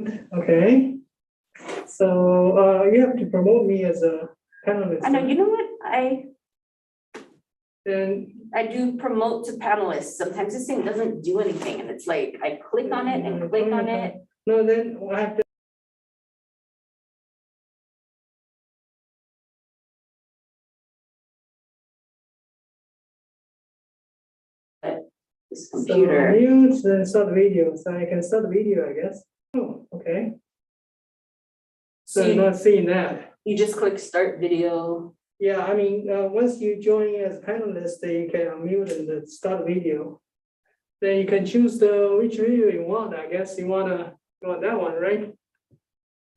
And okay. So you have to promote me as a panelist. I know, you know what? Then I do promote to panelists. Sometimes this thing doesn't do anything and it's like, I click on it and click on it. no, then I have to. This So computer. mute, then start video. So I can start the video, I guess. Oh, okay. So So I'm not seeing that. you just click start video. Yeah, I mean, once you join as a panelist, then you can unmute and then start video. Then you can choose which video you want. I guess you want that one, right?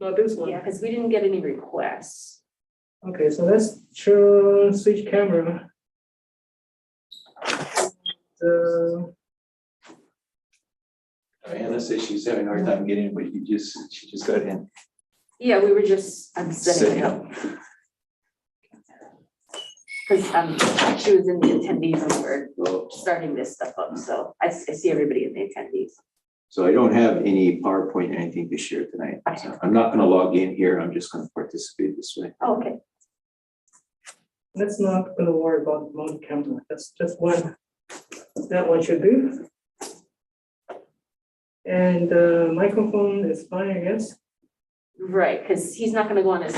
Not this one. Yeah, because we didn't get any requests. Okay, so let's switch camera. Diana says she's having a hard time getting it, but she just got in. Yeah, we were just, I'm setting it up. Because she was in the attendees and we're starting this stuff up, so I see everybody in the attendees. So I don't have any PowerPoint or anything to share tonight. So I'm not gonna log in here. I'm just gonna participate this way. Oh, okay. Let's not gonna worry about the camera. That's just one. That one should do. And microphone is fine, I guess. Right, because he's not gonna go on his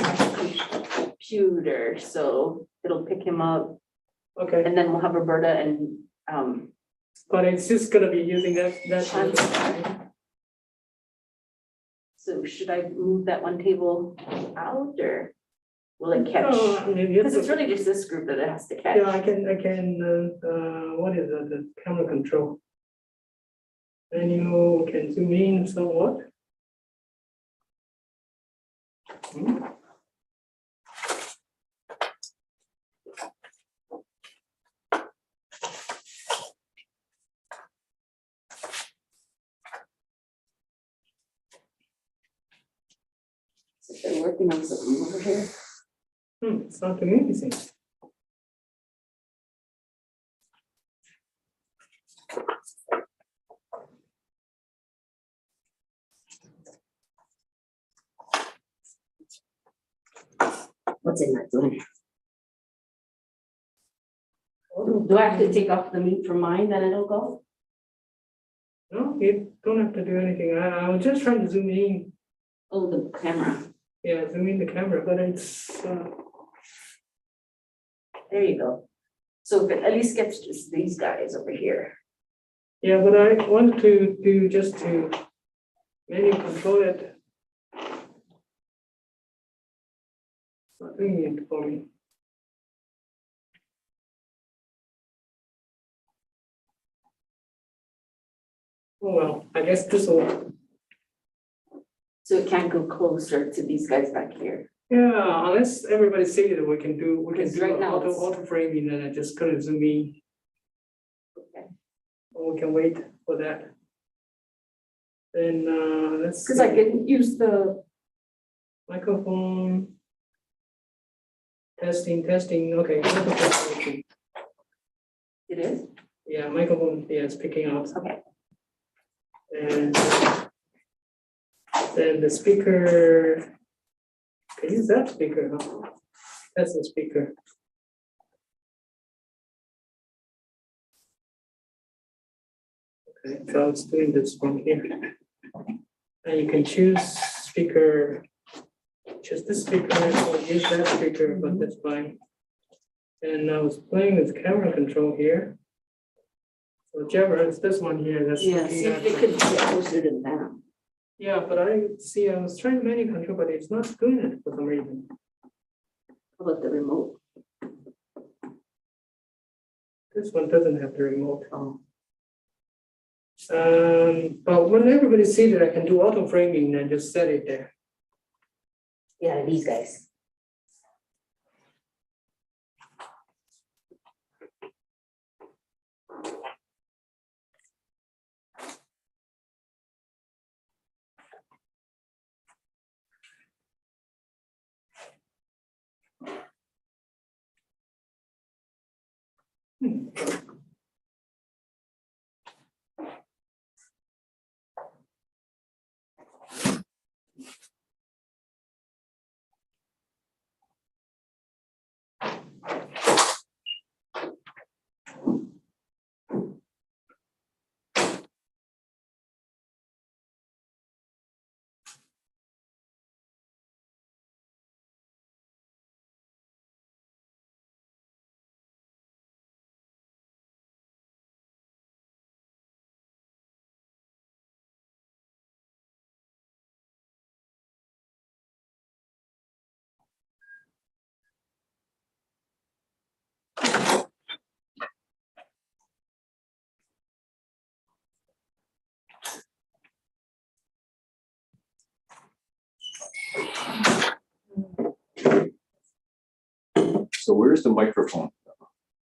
computer, so it'll pick him up. Okay, And then we'll have Roberta and but it's just gonna be using that. so should I move that one table out or will it catch? No, I mean, Because it's really just this group that it has to catch. yeah, I can. What is it? The camera control. And you can zoom in somewhat. So they're working on something over here. It's not doing anything. What's in that doing? Do I have to take off the mute from mine, then it'll go? No, you don't have to do anything. I was just trying to zoom in. Oh, the camera. Yeah, zoom in the camera, but it's. There you go. So if it at least gets just these guys over here. Yeah, but I want to do just to menu control it. Not doing it for me. Oh, well, I guess this will. So it can't go closer to these guys back here. Yeah, unless everybody sees it, we can do Right now it's- auto framing and I just kind of zoom in. Okay. Or we can wait for that. Then let's. Because I can use the, Microphone. Testing. Okay. Microphone working. it is? Yeah, microphone, yeah, it's picking up. Okay. And then the speaker. Can use that speaker, huh? That's the speaker. Okay, so it's doing this from here. And you can choose speaker, choose this speaker or use that speaker, but that's fine. And I was playing with camera control here. So whichever, it's this one here. That's Yeah, looking see if at it could get closer to them. Yeah, but I was trying to menu control, but it's not doing it for some reason. How about the remote? This one doesn't have the remote. Oh, But when everybody sees it, I can do auto framing and just set it there. yeah, these guys. So where's the microphone?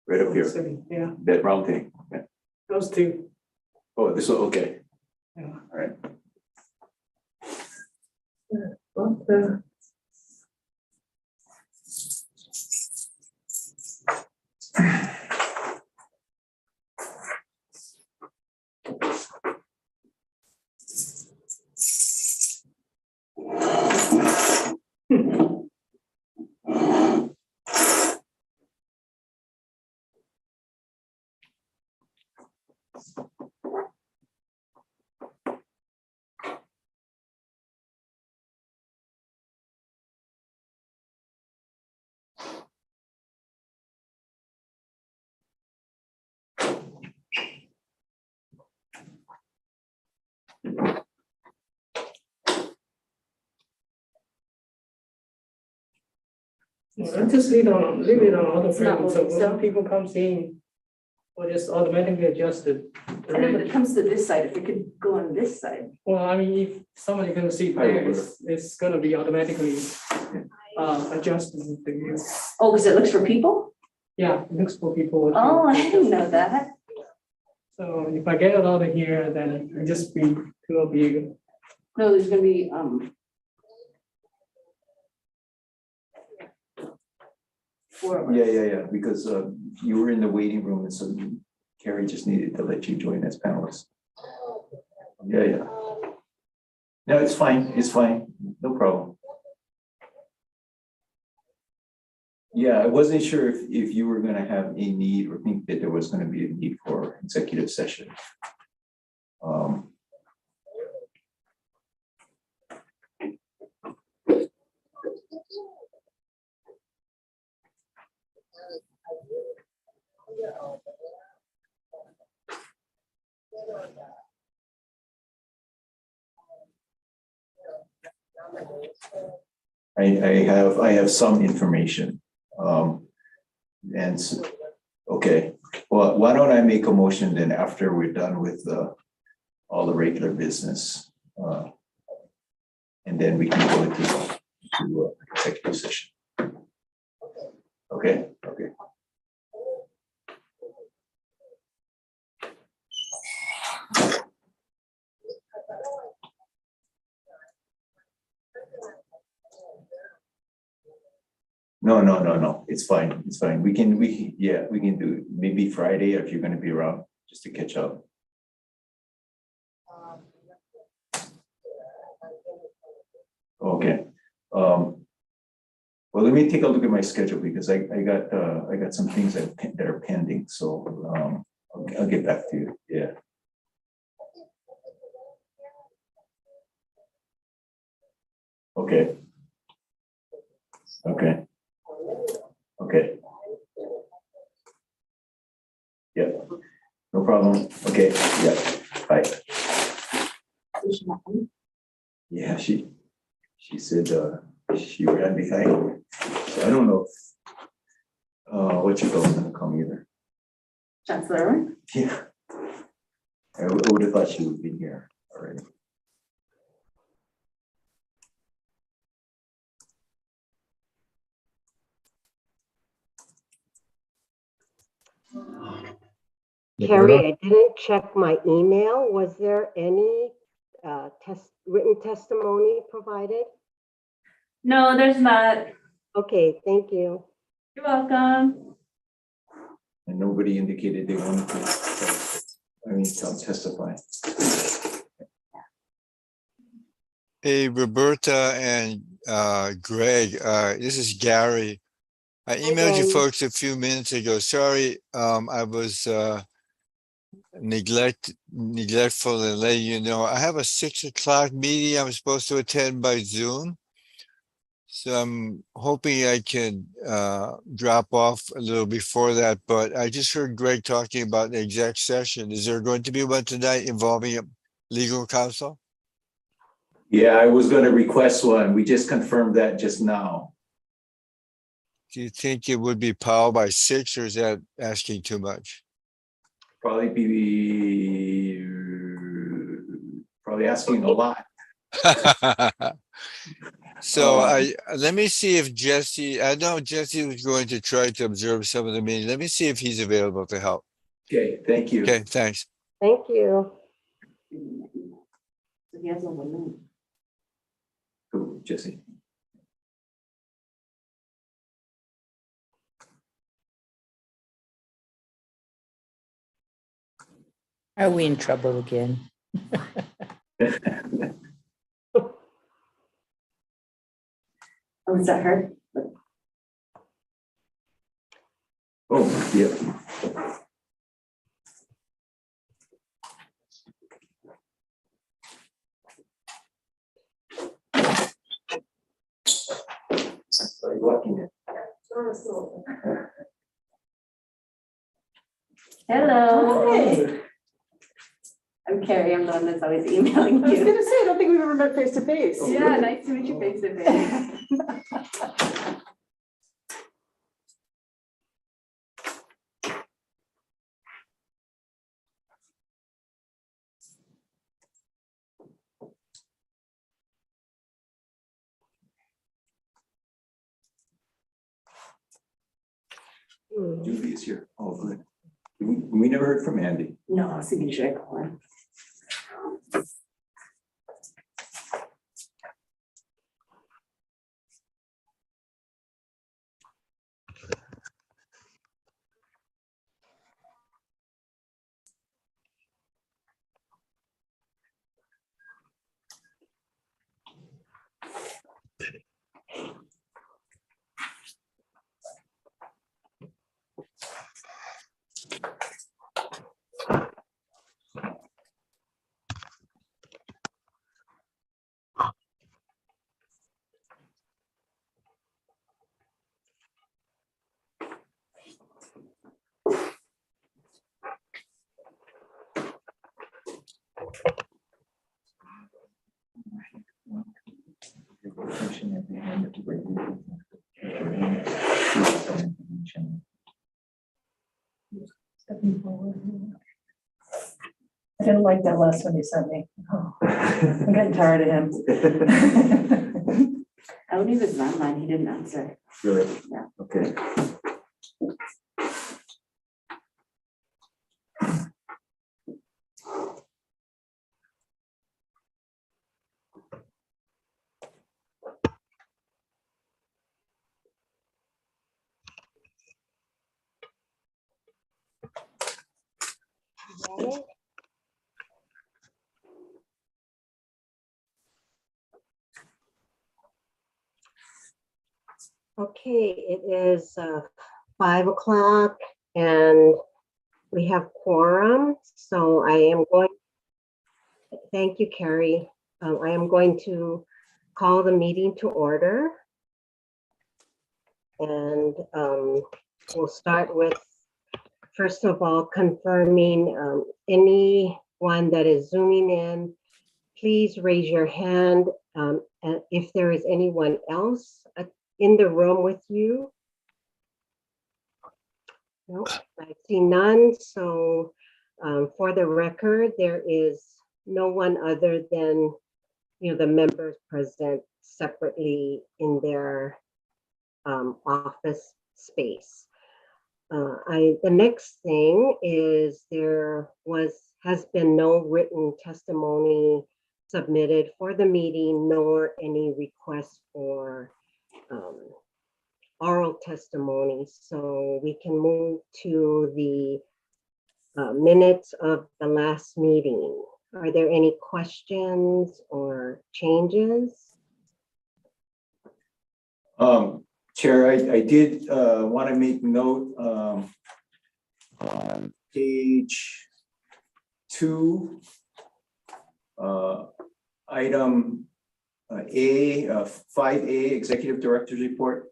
Right up here, Yeah, that round thing. Yeah. those two. Oh, this one, okay. Yeah. All right. But, I just leave it on auto frame, so moving, when so. people comes in, we'll just automatically adjust it. I know, but it comes to this side, if it could go on this side. Well, I mean, if somebody gonna see there, it's gonna be automatically adjusted to you. Oh, because it looks for people? Yeah, it looks for people. Oh, I didn't know that. So if I get it out of here, then it just be two of you. No, there's gonna be, four of us. Yeah, because you were in the waiting room and so Carrie just needed to let you join as panelist. Yeah. No, it's fine, no problem. Yeah, I wasn't sure if you were gonna have a need or think that there was gonna be a need for executive session. I have some information. Okay, well, why don't I make a motion then after we're done with all the regular business? And then we can go into executive session. Okay. No, it's fine, we can do it maybe Friday if you're gonna be around, just to catch up. Okay, well, let me take a look at my schedule because I got some things that are pending, so I'll get back to you, yeah. Okay. Yeah, no problem. Okay, yeah, bye. Yeah, she said she ran behind. So I don't know if what you call gonna come either. Chancellor? Yeah. I would have thought she would be here already. Carrie, I didn't check my email. Was there any written testimony provided? No, there's not. Okay, thank you. You're welcome. And nobody indicated they wanted to testify. Hey, Roberta and Greg, this is Gary. I emailed you Gary. folks a few minutes ago. Sorry, I was neglectful in letting you know. I have a 6 o'clock meeting I'm supposed to attend by Zoom. So I'm hoping I can drop off a little before that, but I just heard Greg talking about the exec session. Is there going to be one tonight involving a legal counsel? Yeah, I was gonna request one. We just confirmed that just now. Do you think it would be powered by 6 or is that asking too much? Probably asking a lot. So let me see if Jesse, I know Jesse was going to try to observe some of the meeting. Let me see if he's available to help. Okay, thank you. Okay, thanks. Thank you. He has a woman. Cool, Jesse. Are we in trouble again? Oh, is that her? Oh, yeah. Sorry, walking it. Hello. Hey, I'm Carrie. I'm the one that's always emailing I was you. gonna say, I don't think we've ever met face to face. Yeah, nice to meet you face to face. Julie is here. Oh, good. We never heard from Andy. No, I was thinking, should I call her? I didn't like that last one you sent me. Oh, I'm getting tired of him. Odie was online. He didn't answer. Really? Yeah. Okay. Okay, it is 5 o'clock and we have quorum. So I am going, thank you, Carrie. I am going to call the meeting to order. And we'll start with, first of all, confirming anyone that is zooming in, please raise your hand. And if there is anyone else in the room with you. No, I see none. So for the record, there is no one other than the members present separately in their office space. The next thing is has been no written testimony submitted for the meeting, nor any request for oral testimony. So we can move to the minutes of the last meeting. Are there any questions or changes? Chair, I did want to make note on page 2, item A, 5A, Executive Director's Report.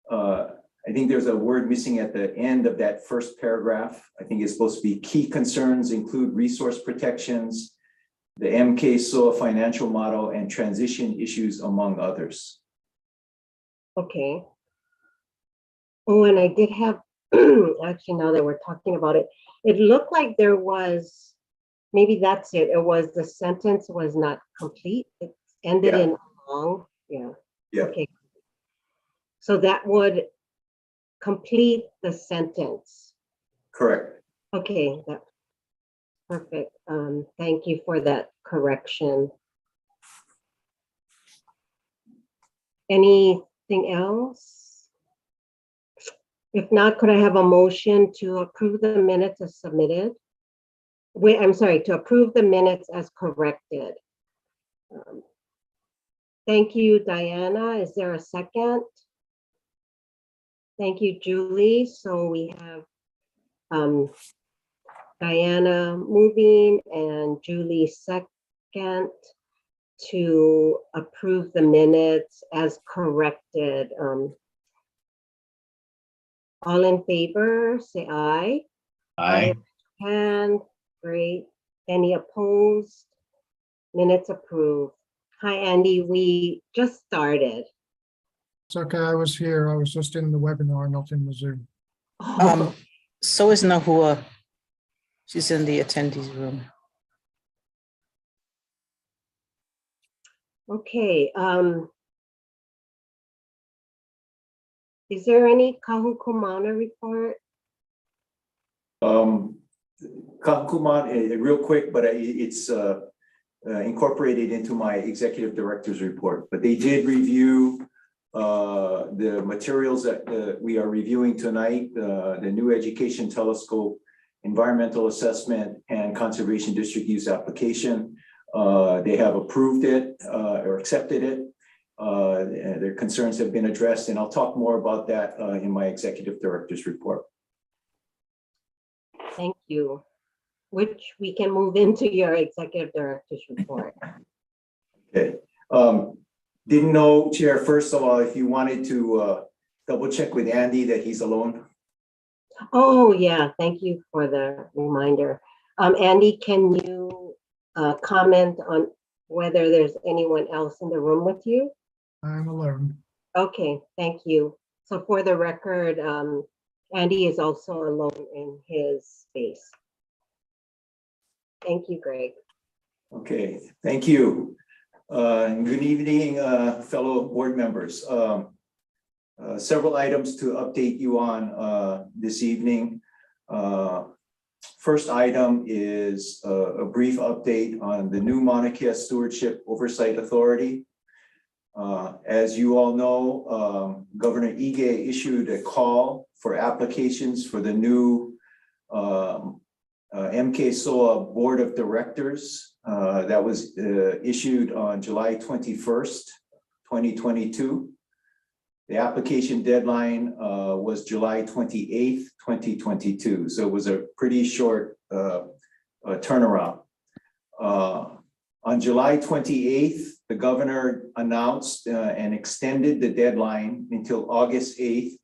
I think there's a word missing at the end of that first paragraph. I think it's supposed to be key concerns include resource protections, the MK SOA financial model, and transition issues, among others. Okay. Oh, and I did have, actually, now that we're talking about it, it looked like there was, maybe that's it. It was the sentence was not complete. It ended Yeah. in long. Yeah. Yeah. Okay. So that would complete the sentence. Correct. Okay, that perfect. Thank you for that correction. Anything else? If not, could I have a motion to approve the minutes as submitted? Wait, I'm sorry, to approve the minutes as corrected. Thank you, Diana. Is there a second? Thank you, Julie. So we have Diana moving and Julie second to approve the minutes as corrected. All in favor, say aye. Aye. Hand, great. Any opposed? Minutes approved. Hi, Andy, we just started. It's okay, I was here. I was just in the webinar, not in the Zoom. So is Nahua. She's in the attendees room. Okay, is there any Kahukumana report? Kakuman, real quick, but it's incorporated into my executive director's report. But they did review the materials that we are reviewing tonight, the new education telescope, environmental assessment, and conservation district use application. They have approved it or accepted it. Their concerns have been addressed, and I'll talk more about that in my executive director's report. Thank you. Which we can move into your executive director's report. Okay. Didn't know, Chair, first of all, if you wanted to double check with Andy that he's alone. Oh, yeah, thank you for the reminder. Andy, can you comment on whether there's anyone else in the room with you? I'm alone. Okay, thank you. So for the record, Andy is also alone in his space. Thank you, Greg. Okay, thank you. Good evening, fellow board members. Several items to update you on this evening. First item is a brief update on the new Maunakea Stewardship Oversight Authority. As you all know, Governor Ige issued a call for applications for the new MK SOA Board of Directors that was issued on July 21st, 2022. The application deadline was July 28th, 2022. So it was a pretty short turnaround. On July 28th, the governor announced and extended the deadline until August 8th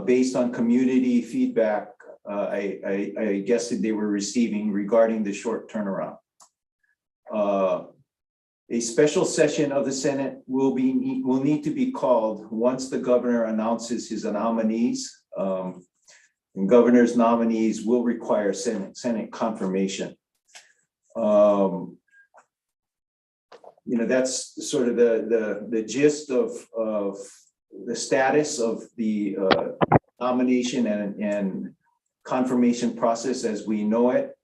based on community feedback I guess that they were receiving regarding the short turnaround. A special session of the Senate will need to be called once the governor announces his nominees. And governor's nominees will require Senate confirmation. That's sort of the gist of the status of the nomination and confirmation process as we know it.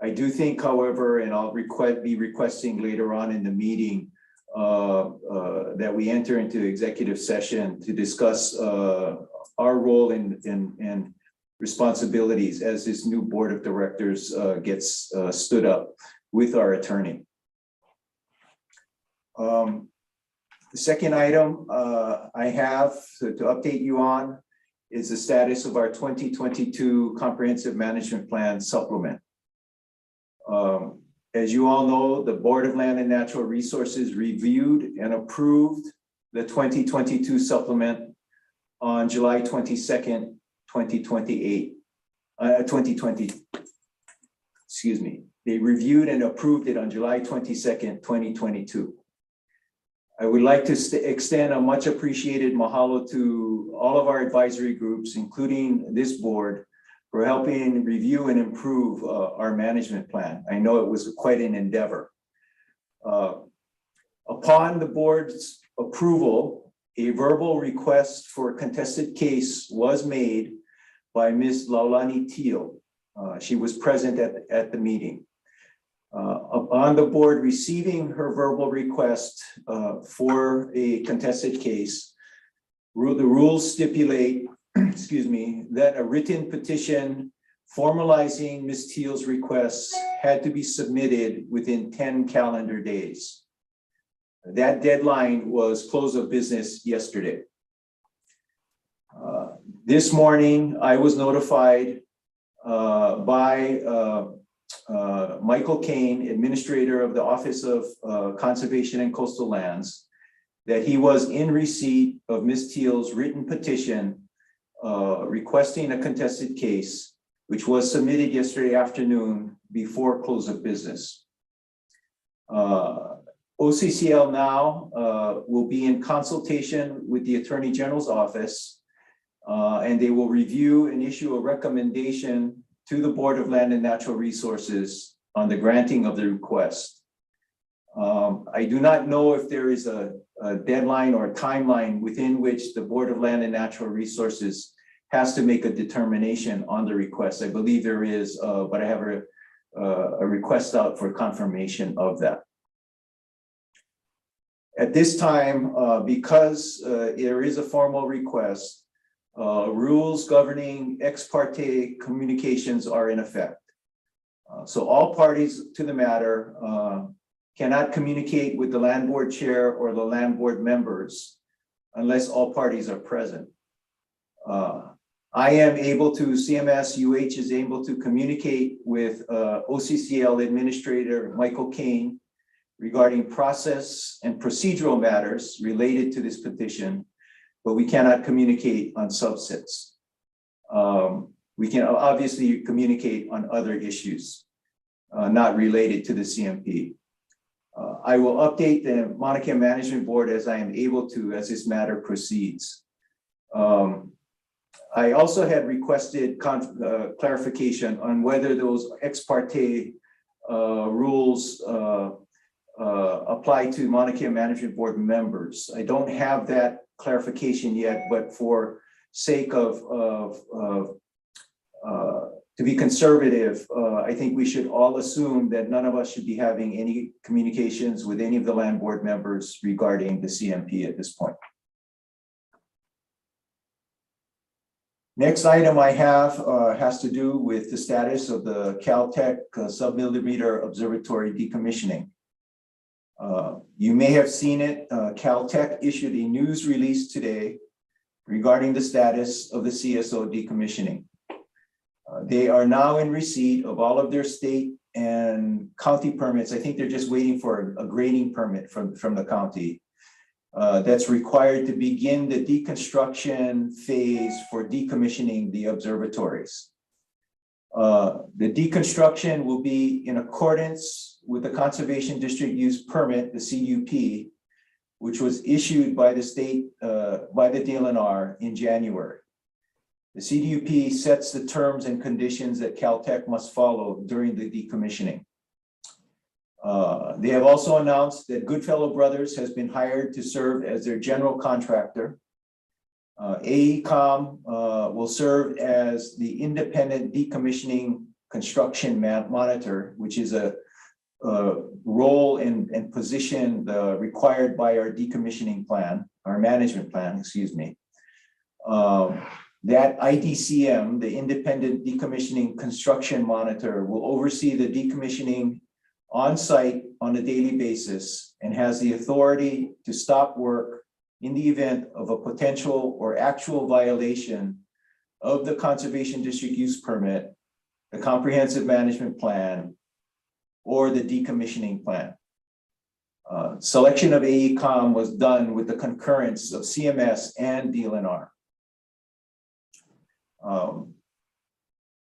I do think, however, and I'll be requesting later on in the meeting that we enter into executive session to discuss our role in responsibilities as this new board of directors gets stood up with our attorney. The second item I have to update you on is the status of our 2022 Comprehensive Management Plan supplement. As you all know, the Board of Land and Natural Resources reviewed and approved the 2022 supplement on July 22nd, 2020. Excuse me. They reviewed and approved it on July 22nd, 2022. I would like to extend a much appreciated mahalo to all of our advisory groups, including this board, for helping review and improve our management plan. I know it was quite an endeavor. Upon the board's approval, a verbal request for a contested case was made by Ms. Laulani Teal. She was present at the meeting. Upon the board receiving her verbal request for a contested case, the rules stipulate, excuse me, that a written petition formalizing Ms. Teal's requests had to be submitted within 10 calendar days. That deadline was close of business yesterday. This morning, I was notified by Michael Kane, administrator of the Office of Conservation and Coastal Lands, that he was in receipt of Ms. Teal's written petition requesting a contested case, which was submitted yesterday afternoon before close of business. OCCL now will be in consultation with the Attorney General's office, and they will review and issue a recommendation to the Board of Land and Natural Resources on the granting of the request. I do not know if there is a deadline or a timeline within which the Board of Land and Natural Resources has to make a determination on the request. I believe there is, but I have a request out for confirmation of that. At this time, because there is a formal request, rules governing ex parte communications are in effect. So all parties to the matter cannot communicate with the land board chair or the land board members unless all parties are present. I am able to, CMS UH is able to communicate with OCCL Administrator Michael Kane regarding process and procedural matters related to this petition, but we cannot communicate on subsets. We can obviously communicate on other issues not related to the CMP. I will update the Maunakea Management Board as I am able to as this matter proceeds. I also had requested clarification on whether those ex parte rules apply to Maunakea Management Board members. I don't have that clarification yet, but for sake of to be conservative, I think we should all assume that none of us should be having any communications with any of the land board members regarding the CMP at this point. Next item I have has to do with the status of the Caltech sub-millimeter observatory decommissioning. You may have seen it. Caltech issued a news release today regarding the status of the CSO decommissioning. They are now in receipt of all of their state and county permits. I think they're just waiting for a grading permit from the county that's required to begin the deconstruction phase for decommissioning the observatories. The deconstruction will be in accordance with the Conservation District Use Permit, the CUP, which was issued by the state, by the DLNR in January. The CDUP sets the terms and conditions that Caltech must follow during the decommissioning. They have also announced that Goodfellow Brothers has been hired to serve as their general contractor. AECOM will serve as the independent decommissioning construction monitor, which is a role and position required by our decommissioning plan, our management plan, excuse me. that IDCM, the Independent Decommissioning Construction Monitor, will oversee the decommissioning on site on a daily basis and has the authority to stop work in the event of a potential or actual violation of the Conservation District Use Permit, the Comprehensive Management Plan, or the decommissioning plan. Selection of AECOM was done with the concurrence of CMS and DLNR.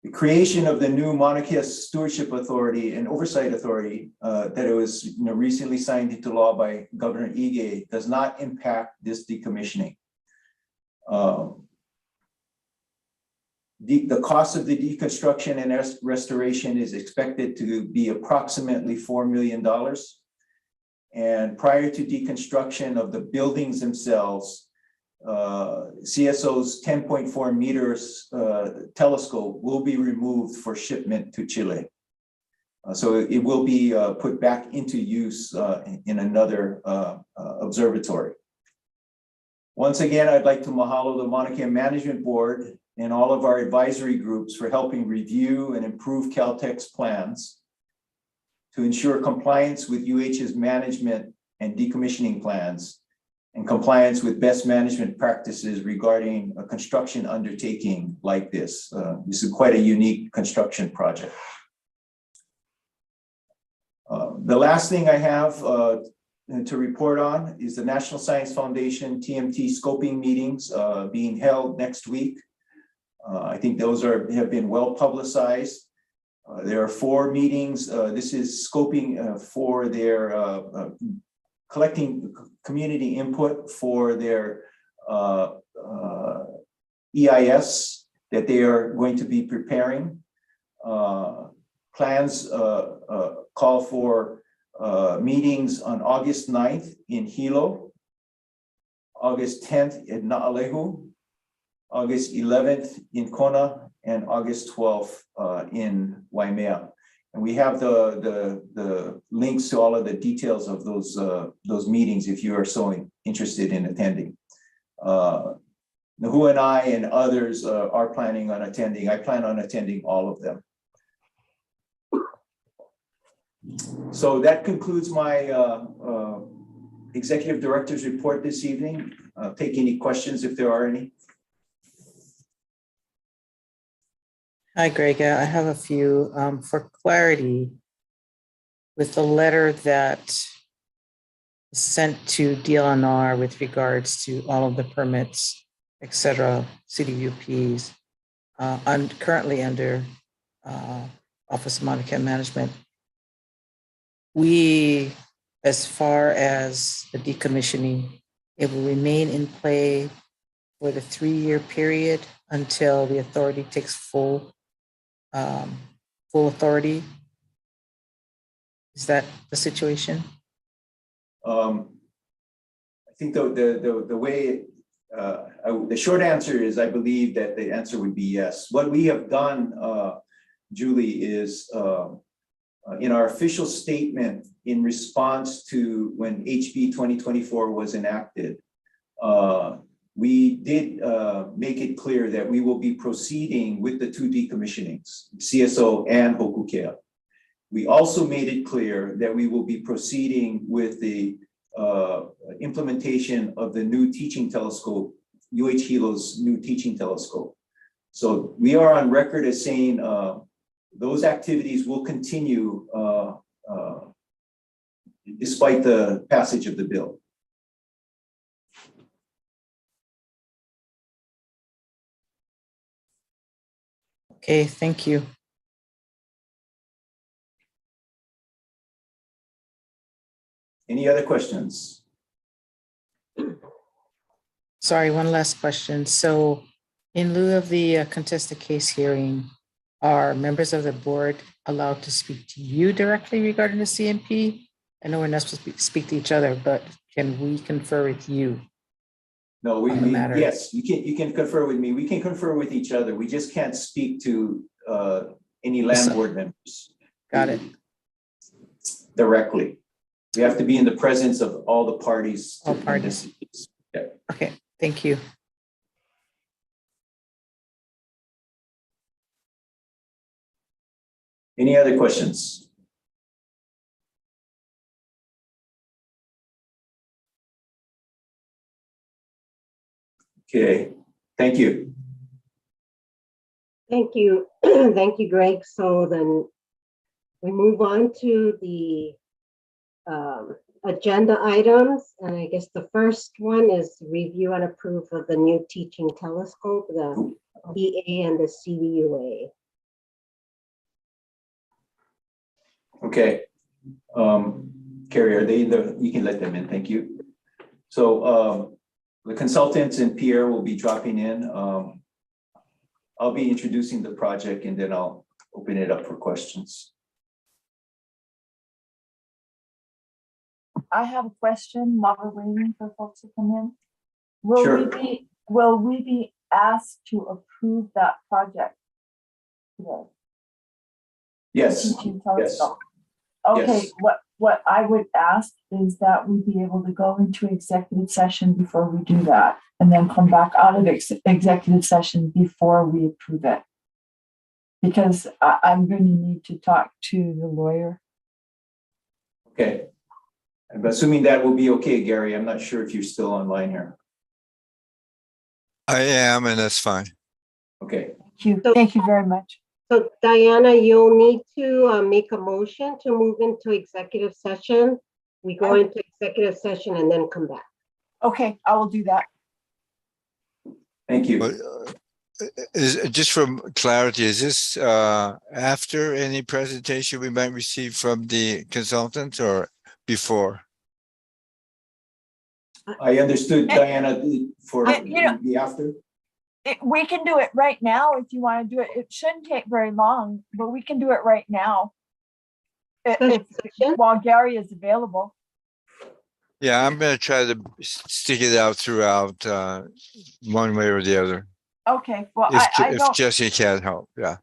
The creation of the new Maunakea Stewardship Authority and Oversight Authority that it was recently signed into law by Governor Ige does not impact this decommissioning. The cost of the deconstruction and restoration is expected to be approximately $4 million. And prior to deconstruction of the buildings themselves, CSO's 10.4 meters telescope will be removed for shipment to Chile. So it will be put back into use in another observatory. Once again, I'd like to mahalo the Maunakea Management Board and all of our advisory groups for helping review and improve Caltech's plans to ensure compliance with UH's management and decommissioning plans and compliance with best management practices regarding a construction undertaking like this. This is quite a unique construction project. The last thing I have to report on is the National Science Foundation TMT scoping meetings being held next week. I think those have been well publicized. There are 4 meetings. This is scoping for their collecting community input for their EIS that they are going to be preparing. Plans call for meetings on August 9th in Hilo, August 10th in Naalehu, August 11th in Kona, and August 12th in Waimea. And we have the links to all of the details of those meetings if you are so interested in attending. Nahu and I and others are planning on attending. I plan on attending all of them. So that concludes my executive director's report this evening. Take any questions if there are any. Hi, Greg. I have a few. For clarity, with the letter that was sent to DLNR with regards to all of the permits, et cetera, CDUPs, currently under Office of Maunakea Management, we, as far as the decommissioning, it will remain in play for the 3-year period until the authority takes full authority. Is that the situation? I think the way the short answer is I believe that the answer would be yes. What we have done, Julie, is in our official statement in response to when HB 2024 was enacted, we did make it clear that we will be proceeding with the 2 decommissionings, CSO and Hokukea. We also made it clear that we will be proceeding with the implementation of the new teaching telescope, UH Hilo's new teaching telescope. So we are on record as saying those activities will continue despite the passage of the bill. Okay, thank you. Any other questions? Sorry, one last question. So in lieu of the contested case hearing, are members of the board allowed to speak to you directly regarding the CMP? I know we're not supposed to speak to each other, but can we confer with you? No, yes, you can confer with me. We can confer with each other. We just can't speak to any land board members. Got it. Directly. We have to be in the presence of all the parties. All parties. Yeah. Okay, thank you. Any other questions? Okay, thank you. Thank you. Thank you, Greg. So then we move on to the agenda items. And I guess the first one is review and approve of the new teaching telescope, the EA and the CDUA. Okay. Carrie, are they in the, you can let them in, thank you. So the consultants and Pierre will be dropping in. I'll be introducing the project and then I'll open it up for questions. I have a question while we're waiting for folks to come in. Sure. Will we be asked to approve that project today? Yes, Teaching yes. telescope. Okay, Yes. what I would ask is that we be able to go into executive session before we do that, and then come back out of executive session before we approve it. Because I'm going to need to talk to the lawyer. Okay. I'm assuming that will be okay, Gary. I'm not sure if you're still online here. I am, and that's fine. Okay. Thank you very much. So Diana, you'll need to make a motion to move into executive session. We go into executive session and then come back. Okay, I will do that. Thank you. But is just for clarity, is this after any presentation we might receive from the consultants or before? I understood, Diana, for you know- the after. We can do it right now if you want to do it. It shouldn't take very long, but we can do it right now. Special session? While Gary is available. Yeah, I'm gonna try to stick it out throughout one way or the other. Okay, well, If Jesse can't help, yeah.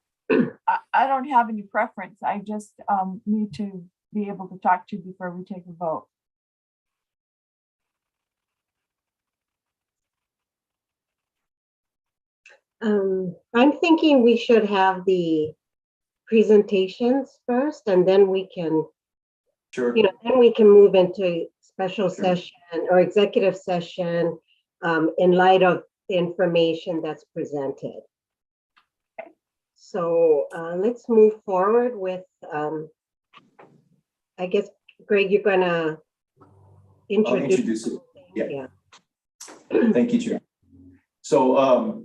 I don't have any preference. I just need to be able to talk to you before we take a vote. I'm thinking we should have the presentations first, and then we can, Sure. then we can move into special session or executive session in light of the information that's presented. So let's move forward with, I guess, Greg, you're gonna introduce it. Yeah. Yeah. Thank you, Chair. So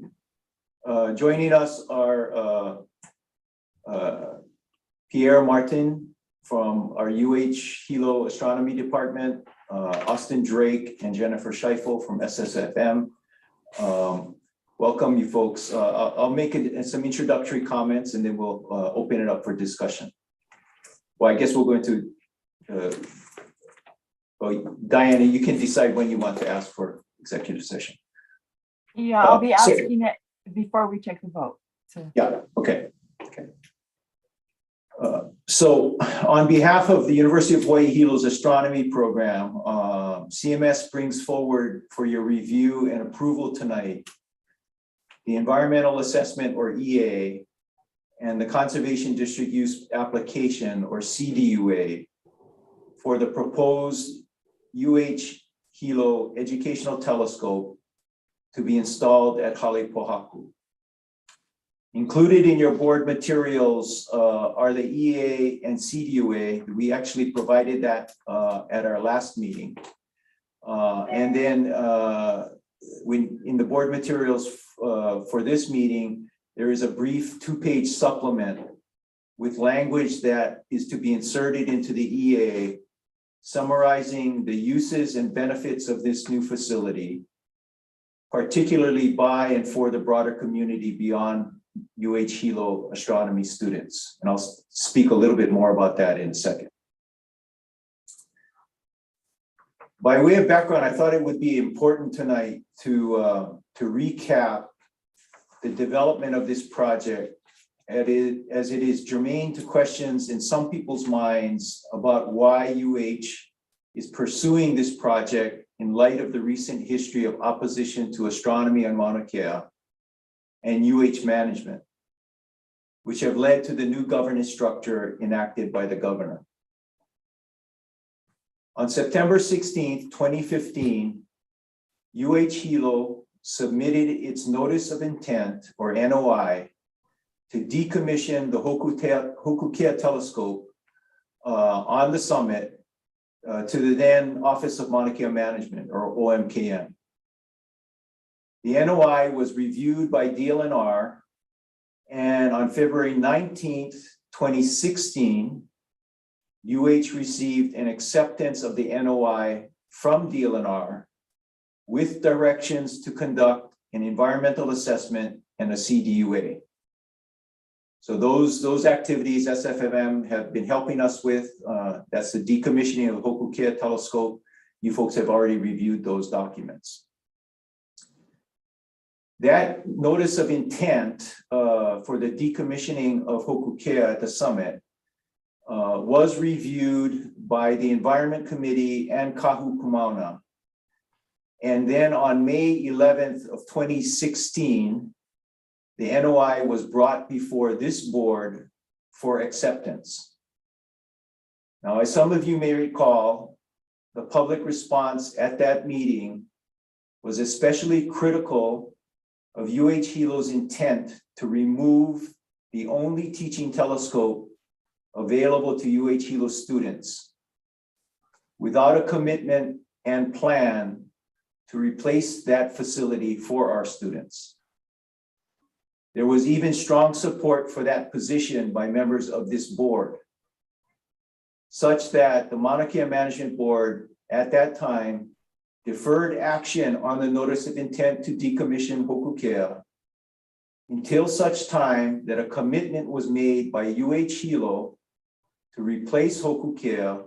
joining us are Pierre Martin from our Hilo Astronomy Department, Austin Drake and Jennifer Scheifel from SSFM. Welcome you folks. I'll make some introductory comments and then we'll open it up for discussion. Well, I guess we're going to, well, Diana, you can decide when you want to ask for executive session. Yeah, I'll be asking it before we take the vote. So. Yeah, okay. So on behalf of the University of Hawaii Hilo's astronomy program, CMS brings forward for your review and approval tonight the environmental assessment or EA and the conservation district use application or CDUA for the proposed Hilo educational telescope to be installed at Halepohaku. Included in your board materials are the EA and CDUA. We actually provided that at our last meeting. And then when in the board materials for this meeting, there is a brief 2-page supplement with language that is to be inserted into the EA, summarizing the uses and benefits of this new facility, particularly by and for the broader community beyond Hilo astronomy students. And I'll speak a little bit more about that in a second. By way of background, I thought it would be important tonight to recap the development of this project as it is germane to questions in some people's minds about why is pursuing this project in light of the recent history of opposition to astronomy on Mauna Kea and management. which have led to the new governance structure enacted by the governor. On September 16th, 2015, UH Hilo submitted its notice of intent, or NOI, to decommission the Hokukia telescope on the summit to the then Office of Maunakea Management, or OMKM. The NOI was reviewed by DLNR, and on February 19th, 2016, UH received an acceptance of the NOI from DLNR with directions to conduct an environmental assessment and a CDUA. So those activities SFMM have been helping us with. That's the decommissioning of the Hokukia telescope. You folks have already reviewed those documents. That notice of intent for the decommissioning of Hokukia at the summit was reviewed by the Environment Committee and Kahu Kumauna. And then on May 11th of 2016, the NOI was brought before this board for acceptance. Now, as some of you may recall, the public response at that meeting was especially critical of UH Hilo's intent to remove the only teaching telescope available to UH Hilo students without a commitment and plan to replace that facility for our students. There was even strong support for that position by members of this board, such that the Maunakea Management Board at that time deferred action on the notice of intent to decommission Hokukia until such time that a commitment was made by UH Hilo to replace Hokukia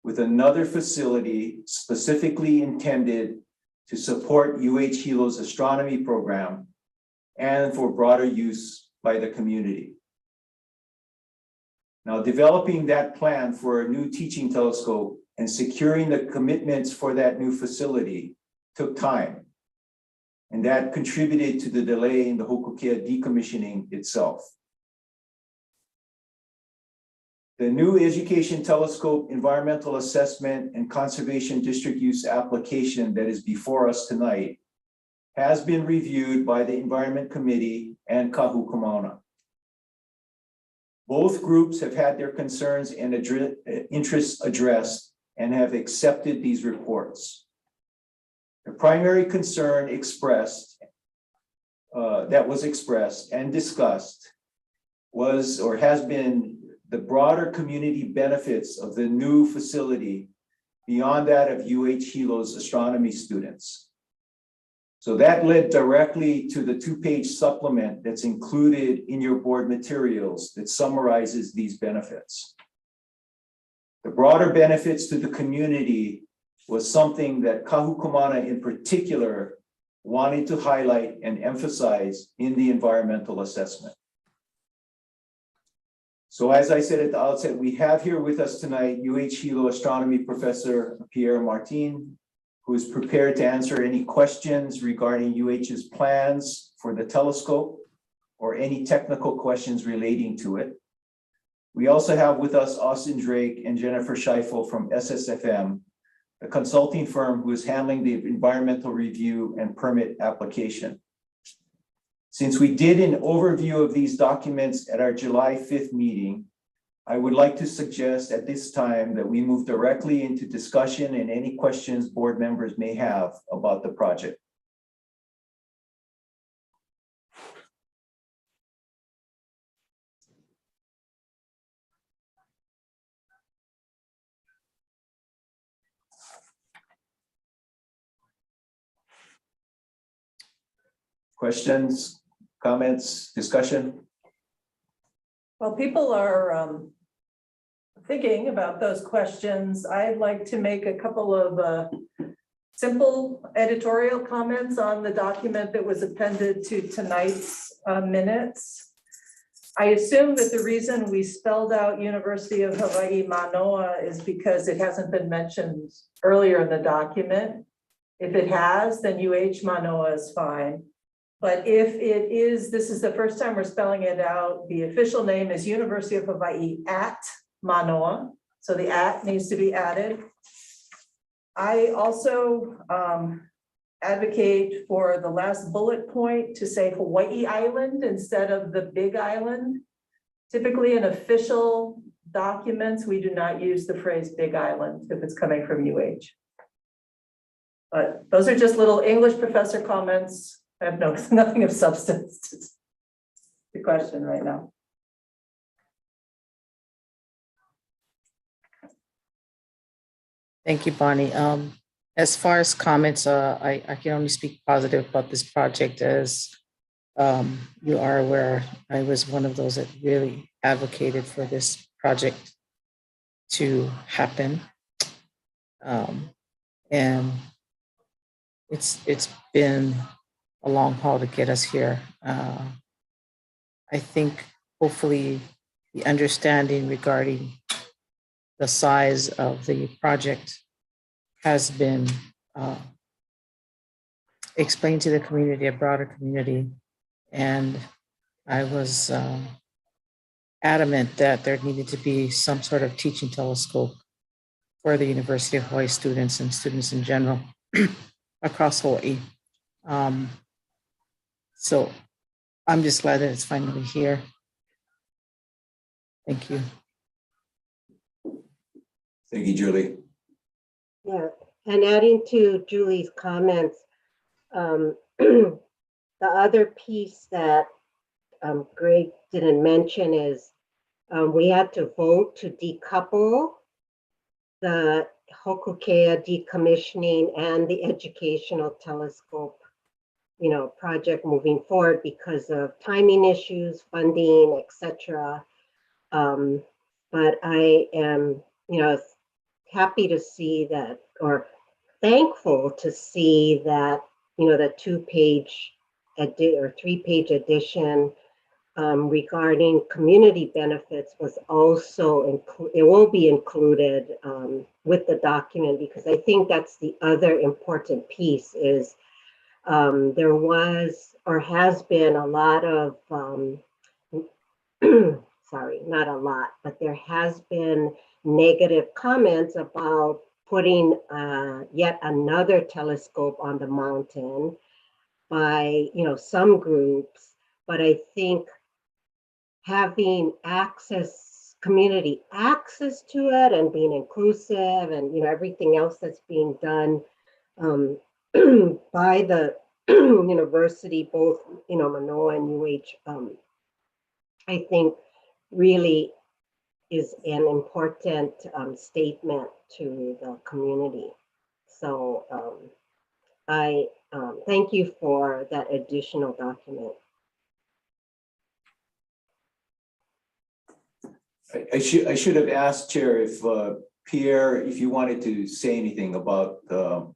with another facility specifically intended to support UH Hilo's astronomy program and for broader use by the community. Now, developing that plan for a new teaching telescope and securing the commitments for that new facility took time, and that contributed to the delay in the Hokukia decommissioning itself. The new education telescope environmental assessment and conservation district use application that is before us tonight has been reviewed by the Environment Committee and Kahu Kumauna. Both groups have had their concerns and interests addressed and have accepted these reports. The primary concern that was expressed and discussed was or has been the broader community benefits of the new facility beyond that of UH Hilo's astronomy students. So that led directly to the 2-page supplement that's included in your board materials that summarizes these benefits. The broader benefits to the community was something that Kahu Kumauna in particular wanted to highlight and emphasize in the environmental assessment. So as I said at the outset, we have here with us tonight UH Hilo astronomy professor Pierre Martin, who is prepared to answer any questions regarding UH's plans for the telescope or any technical questions relating to it. We also have with us Austin Drake and Jennifer Scheifel from SSFM, a consulting firm who is handling the environmental review and permit application. Since we did an overview of these documents at our July 5th meeting, I would like to suggest at this time that we move directly into discussion and any questions board members may have about the project. Questions, comments, discussion? Well, people are thinking about those questions. I'd like to make a couple of simple editorial comments on the document that was appended to tonight's minutes. I assume that the reason we spelled out University of Hawaii Manoa is because it hasn't been mentioned earlier in the document. If it has, then UH Manoa is fine. But if it is, this is the first time we're spelling it out, the official name is University of Hawaii at Manoa. So the at needs to be added. I also advocate for the last bullet point to say Hawaii Island instead of the Big Island. Typically in official documents, we do not use the phrase Big Island if it's coming from UH. But those are just little English professor comments. I have nothing of substance to the question right now. Thank you, Bonnie. As far as comments, I can only speak positive about this project. As you are aware, I was one of those that really advocated for this project to happen. And it's been a long haul to get us here. I think hopefully the understanding regarding the size of the project has been explained to the community, a broader community. And I was adamant that there needed to be some sort of teaching telescope for the University of Hawaii students and students in general across Hawaii. So I'm just glad that it's finally here. Thank you. Thank you, Julie. Yeah, and adding to Julie's comments, the other piece that Greg didn't mention is we had to vote to decouple the Hokukea decommissioning and the educational telescope, project moving forward because of timing issues, funding, etc. But I am, happy to see that, or thankful to see that, the 2-page or 3-page edition regarding community benefits was also it will be included with the document, because I think that's the other important piece is there was or has been a lot of sorry, not a lot, but there has been negative comments about putting yet another telescope on the mountain by some groups. But I think having community access to it and being inclusive and everything else that's being done by the university, both Manoa and UH, I think really is an important statement to the community. So I thank you for that additional document. I should have asked, Chair, if Pierre, if you wanted to say anything about the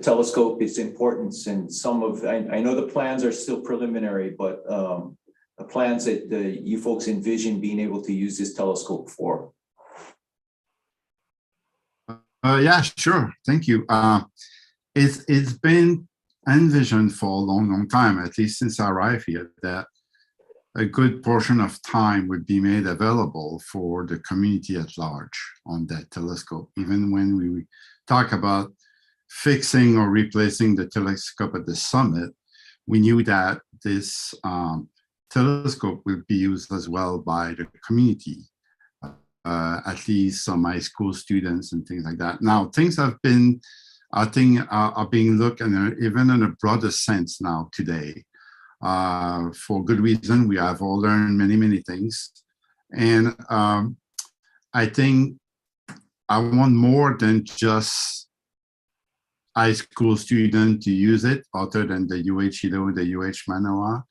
telescope, its importance, and I know the plans are still preliminary, but the plans that you folks envision being able to use this telescope for. Yeah, sure. Thank you. It's been envisioned for a long time, at least since I arrived here, that a good portion of time would be made available for the community at large on that telescope. Even when we talk about fixing or replacing the telescope at the summit, we knew that this telescope will be used as well by the community, at least some high school students and things like that. Now, things have been, I think, are being looked at even in a broader sense now today. For good reason, we have all learned many things. And I think I want more than just high school students to use it, other than the UH Hilo, the UH Manoa.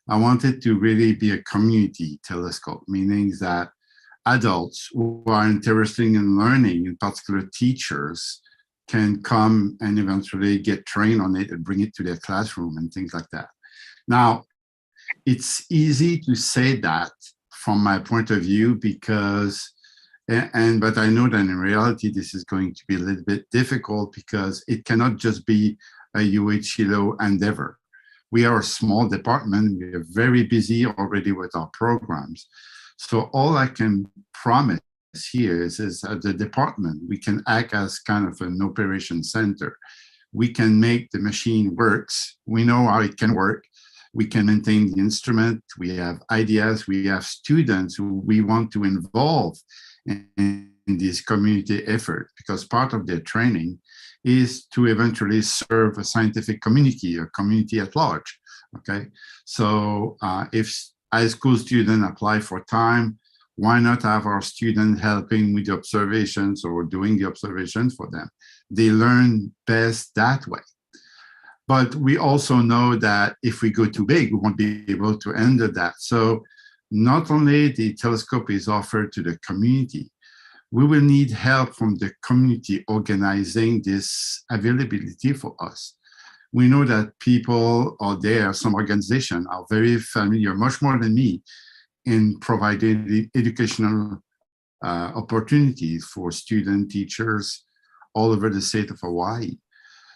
I want it to really be a community telescope, meaning that adults who are interested in learning, in particular teachers, can come and eventually get trained on it and bring it to their classroom and things like that. Now, it's easy to say that from my point of view because, but I know that in reality, this is going to be a little bit difficult because it cannot just be a UH Hilo endeavor. We are a small department. We are very busy already with our programs. So all I can promise here is at the department, we can act as kind of an operation center. We can make the machine works. We know how it can work. We can maintain the instrument. We have ideas. We have students who we want to involve in this community effort, because part of their training is to eventually serve a scientific community, a community at large. Okay, so if high school students apply for time, why not have our student helping with the observations or doing the observations for them? They learn best that way. But we also know that if we go too big, we won't be able to handle that. So not only the telescope is offered to the community, we will need help from the community organizing this availability for us. We know that people out there, some organizations are very familiar, much more than me, in providing the educational opportunities for student teachers all over the state of Hawaii.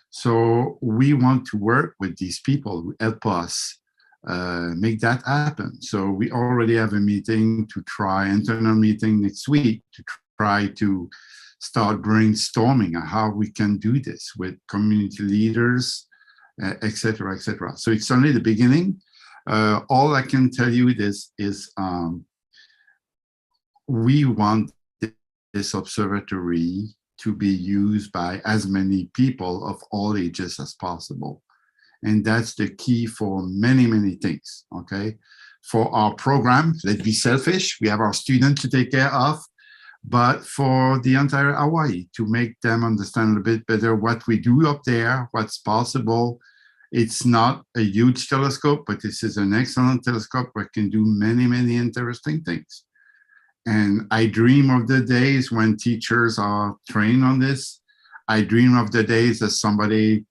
So we want to work with these people who help us make that happen. So we already have a meeting to try, internal meeting next week, to try to start brainstorming on how we can do this with community leaders, et cetera, et cetera. So it's only the beginning. All I can tell you is we want this observatory to be used by as many people of all ages as possible. And that's the key for many, many things, okay? For our program, let's be selfish. We have our students to take care of, but for the entire Hawaii, to make them understand a little bit better what we do up there, what's possible. It's not a huge telescope, but this is an excellent telescope where it can do many, many interesting things. And I dream of the days when teachers are trained on this. I dream of the days as somebody,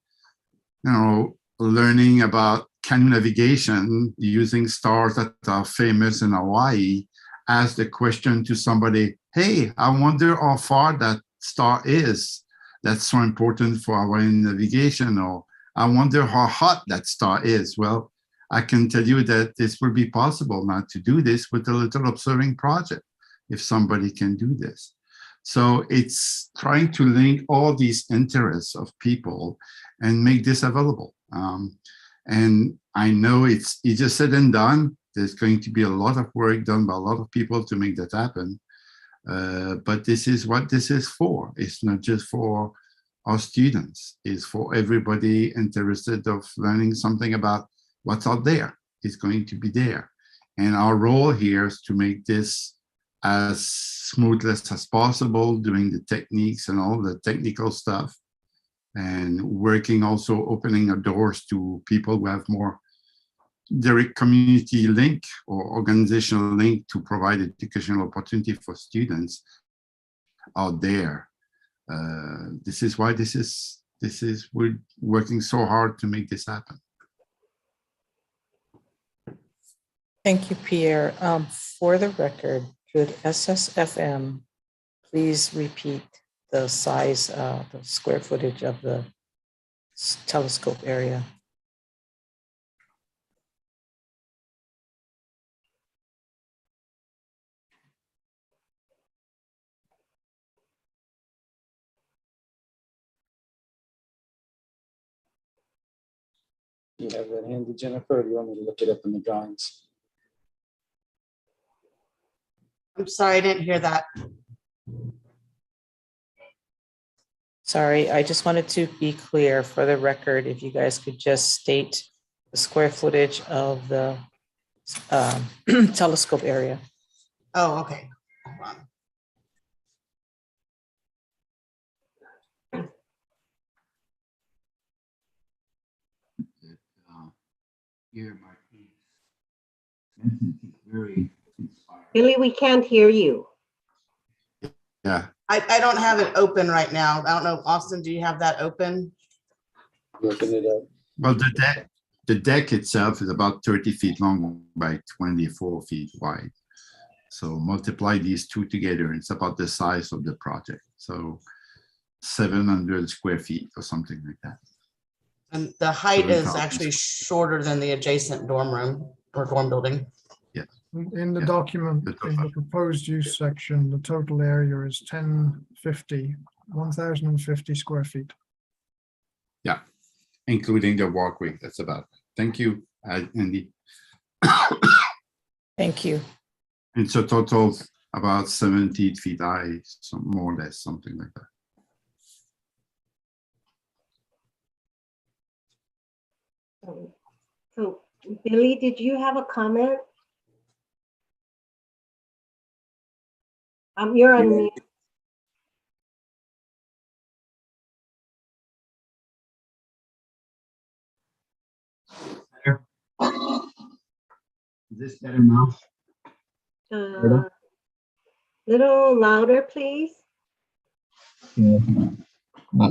learning about canoe navigation using stars that are famous in Hawaii, ask the question to somebody, hey, I wonder how far that star is. That's so important for Hawaiian navigation. Or I wonder how hot that star is. Well, I can tell you that this will be possible now to do this with a little observing project, if somebody can do this. So it's trying to link all these interests of people and make this available. And I know it's easier said than done. There's going to be a lot of work done by a lot of people to make that happen. But this is what this is for. It's not just for our students. It's for everybody interested of learning something about what's out there. It's going to be there. And our role here is to make this as smoothless as possible, doing the techniques and all the technical stuff, and working also opening our doors to people who have more direct community link or organizational link to provide educational opportunity for students out there. This is why we're working so hard to make this happen. Thank you, Pierre. For the record, could SSFM please repeat the size, the square footage of the telescope area? You have that handy, Jennifer, or do you want me to look it up in the drawings? I'm sorry, I didn't hear that. Sorry, I just wanted to be clear for the record, if you guys could just state the square footage of the telescope area. Oh, okay. Hold on. Billy, we can't hear you. Yeah. I don't have it open right now. I don't know, Austin, do you have that open? Looking it up. Well, the deck itself is about 30 feet long by 24 feet wide. So multiply these two together, it's about the size of the project. So 700 square feet or something like that. And the height is 7,000. actually shorter than the adjacent dorm room or dorm building. In the Yeah. document, That's in the proposed use section, the total area is 1,050 square feet. Including the walkway. That's about. Thank you, Andy. Thank you. It's a total of about 70 feet high, so more or less, something like that. So Billy, did you have a comment? You're on mute. Is this better now? Little louder, please. Yeah.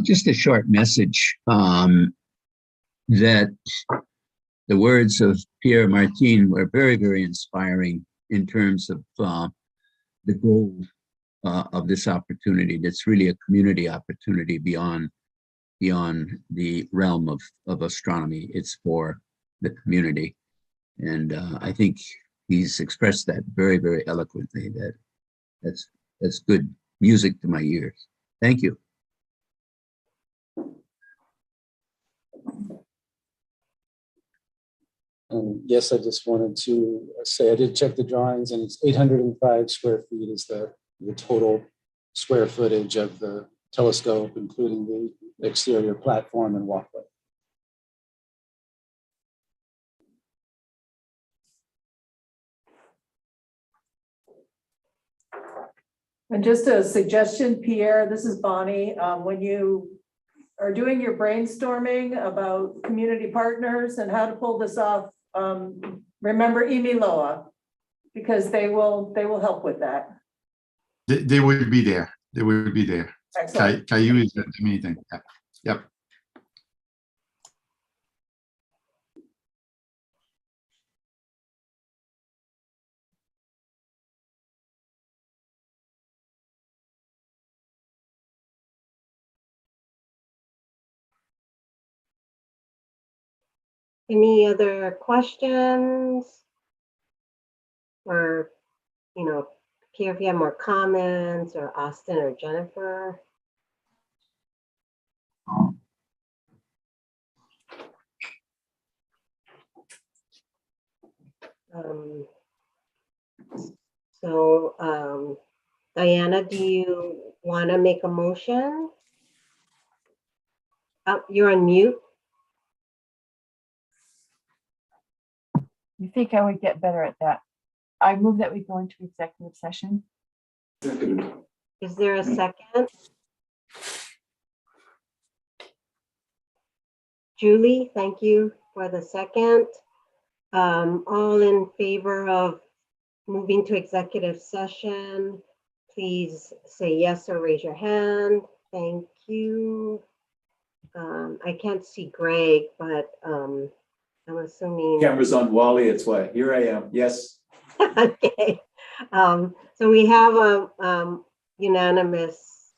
Just a short message that the words of Pierre Martin were very, very inspiring in terms of the goal of this opportunity. That's really a community opportunity beyond the realm of astronomy. It's for the community. And I think he's expressed that very, very eloquently. That's good music to my ears. Thank you. Yes, I just wanted to say I did check the drawings, and it's 805 square feet is the total square footage of the telescope, including the exterior platform and walkway. And just a suggestion, Pierre, this is Bonnie, when you are doing your brainstorming about community partners and how to pull this off, remember Imiloa, because they will help with that. They will be there. They will be there. Excellent. Caillou is at the meeting. Yeah. Yep. Any other questions? Or, Pierre, if you have more comments, or Austin or Jennifer? Diana, do you want to make a motion? You're on mute. You think I would get better at that? I move that we go into executive session. Is there a second? Julie, thank you for the second. All in favor of moving to executive session, please say yes or raise your hand. Thank you. I can't see Greg, but I'm assuming. Camera's on Wally, it's why. Here I am. Yes. Okay. So we have a unanimous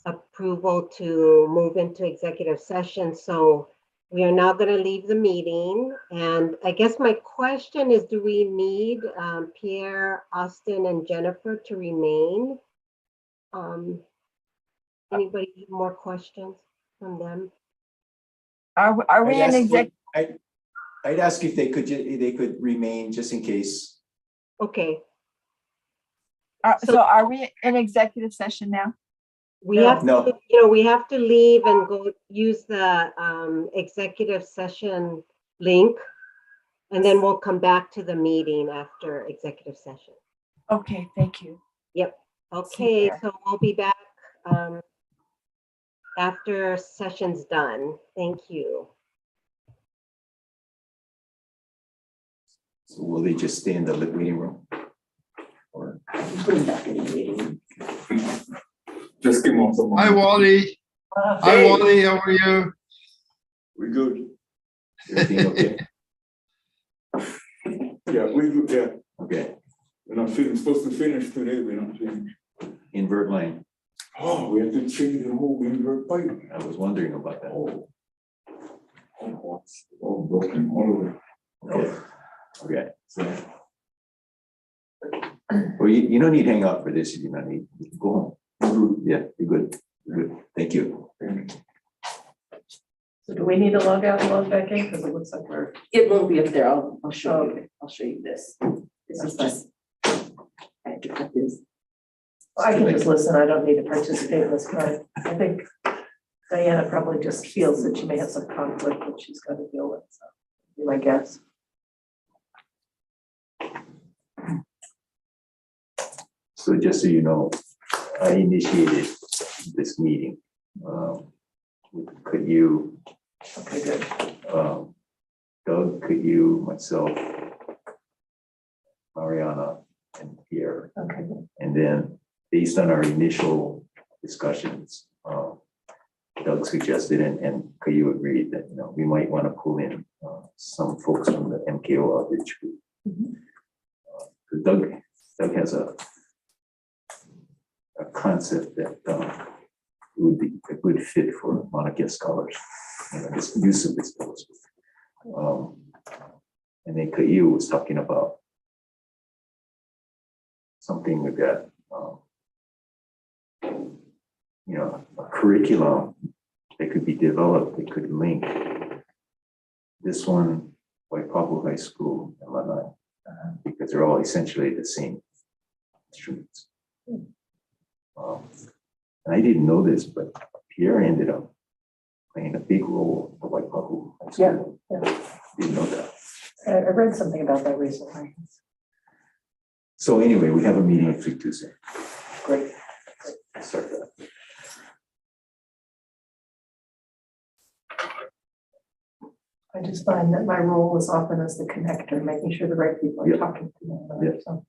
approval to move into executive session. So we are now going to leave the meeting. And I guess my question is, do we need Pierre, Austin, and Jennifer to remain? Anybody have more questions from them? Are we in exec? I'd ask if they could remain just in case. Okay. So are we in executive session now? We have No. to, we have to leave and go use the executive session link, and then we'll come back to the meeting after executive session. Okay, thank you. Yep. Okay, so we'll be back after session's done. Thank you. So will they just stay in the waiting room? Or Put them back in the meeting. Just give them some. Hi, Wally. Hi, Wally. How are you? we're good? Everything okay? Yeah, we do, yeah. Okay. We're not supposed to finish today, we're not finished. Invert line. Oh, we have to change the whole invert pipe. I was wondering about that. Oh. All broken all over. Okay. Okay. So. Well, you don't need to hang out for this. You don't need, you can go home. Yeah, you're good. You're good. Thank you. So do we need to log out and log back in? Because it looks like we're. It won't be up there. I'll show you. I'll show you this. This is just. I have to cut this. I can just listen. I don't need to participate in this part. I think Diana probably just feels that she may have some conflict that she's got to deal with, so be my guess. So just so you know, I initiated this meeting. Could you, Okay, good. Doug, could you, myself, Mariana, and Pierre, Okay, good. and then based on our initial discussions, Doug suggested and Caillou agreed that, you know, we might want to pull in some folks from the MKO outreach group. Mhm. 'Cause Doug has a concept that would be a good fit for Maunakea scholars, you know, this use of this telescope. And then Caillou was talking about something with that, you know, a curriculum that could be developed, that could link this one, Waipahu High School and Lanai, because they're all essentially the same instruments. And I didn't know this, but Pierre ended up playing a big role for Waipahu High School. Yeah. Didn't know that. I read something about that recently. So anyway, we have a meeting next week Tuesday. Great. Start that. I just find that my role is often as the connector, making sure the right people are Yeah. talking to me. Yeah. So.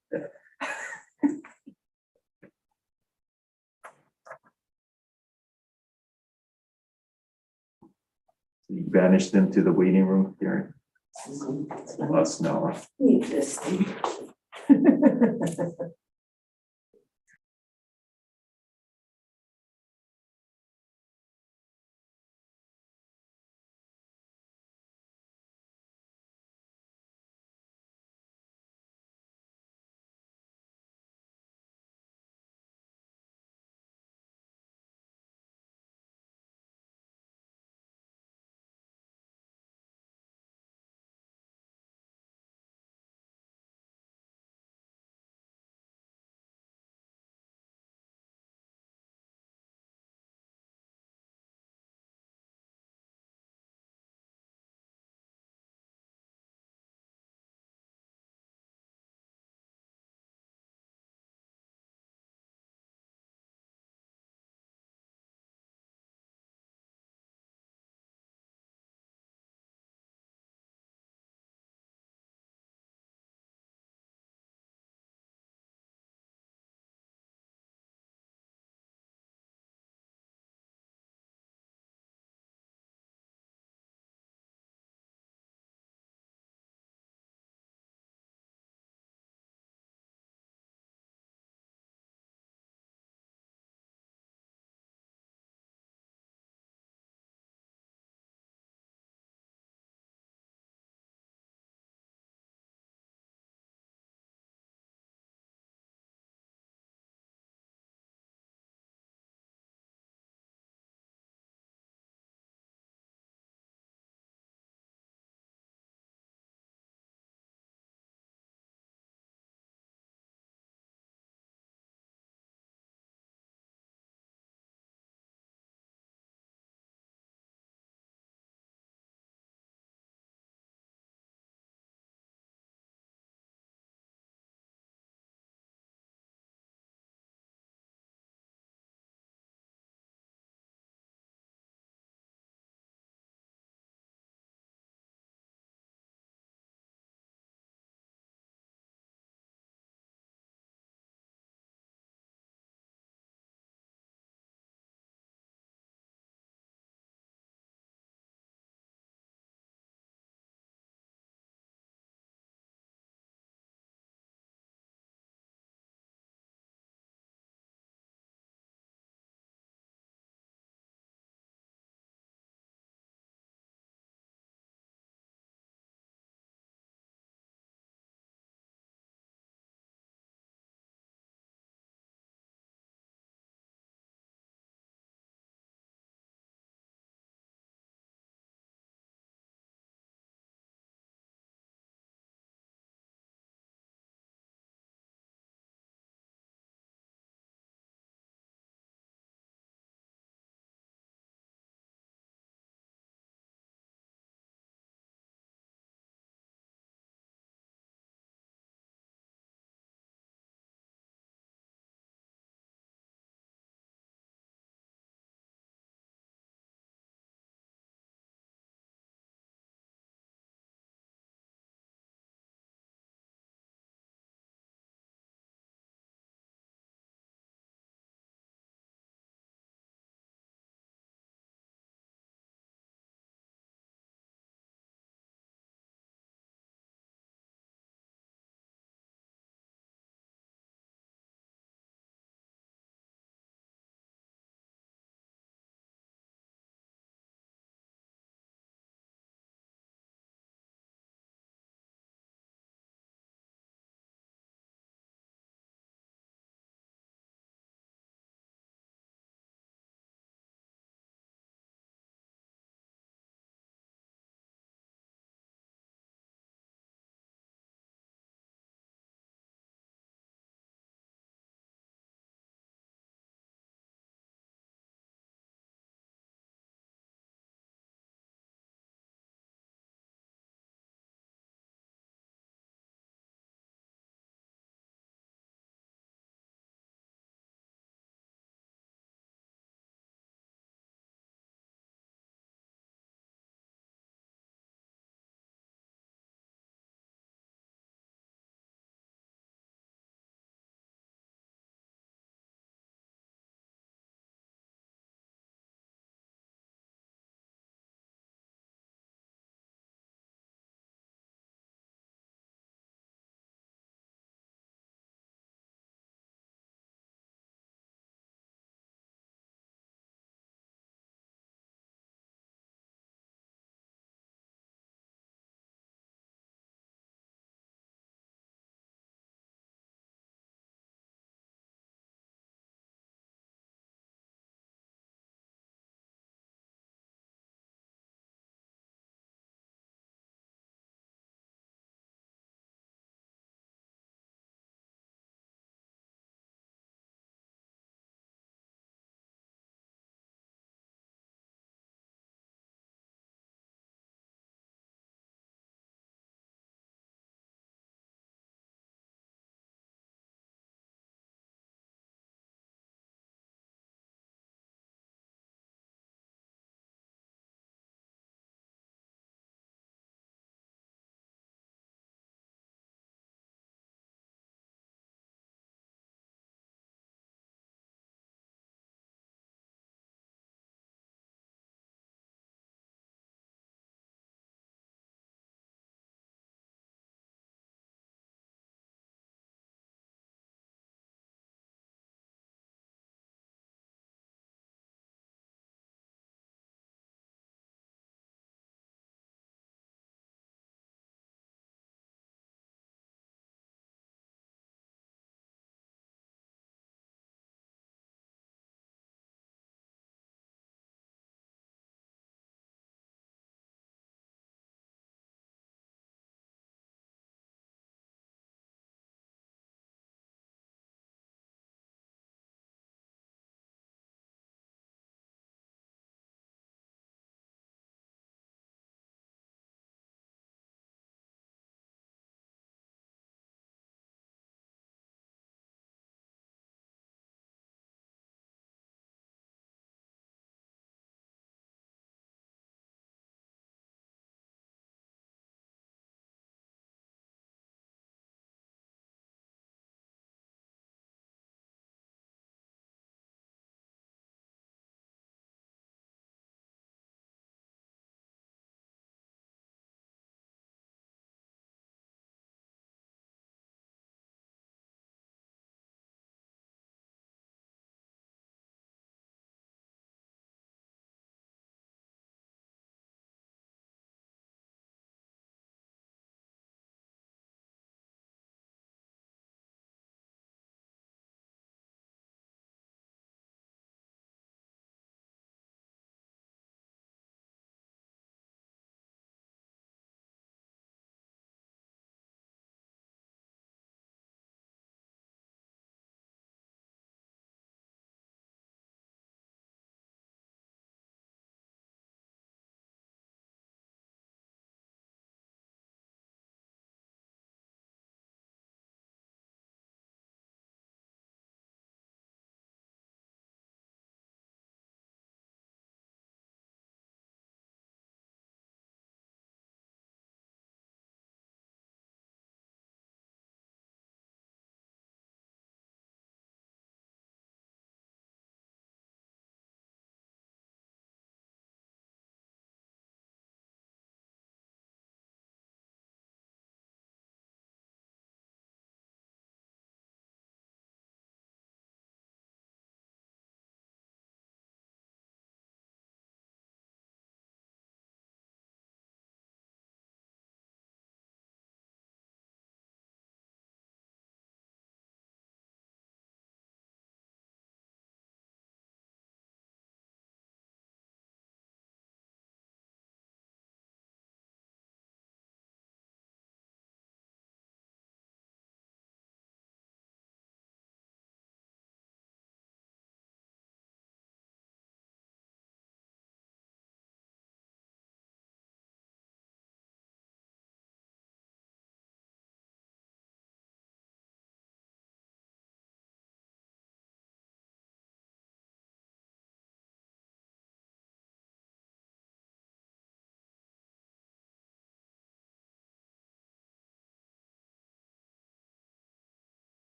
You banished them to the waiting room, Karen? Us now. Need this.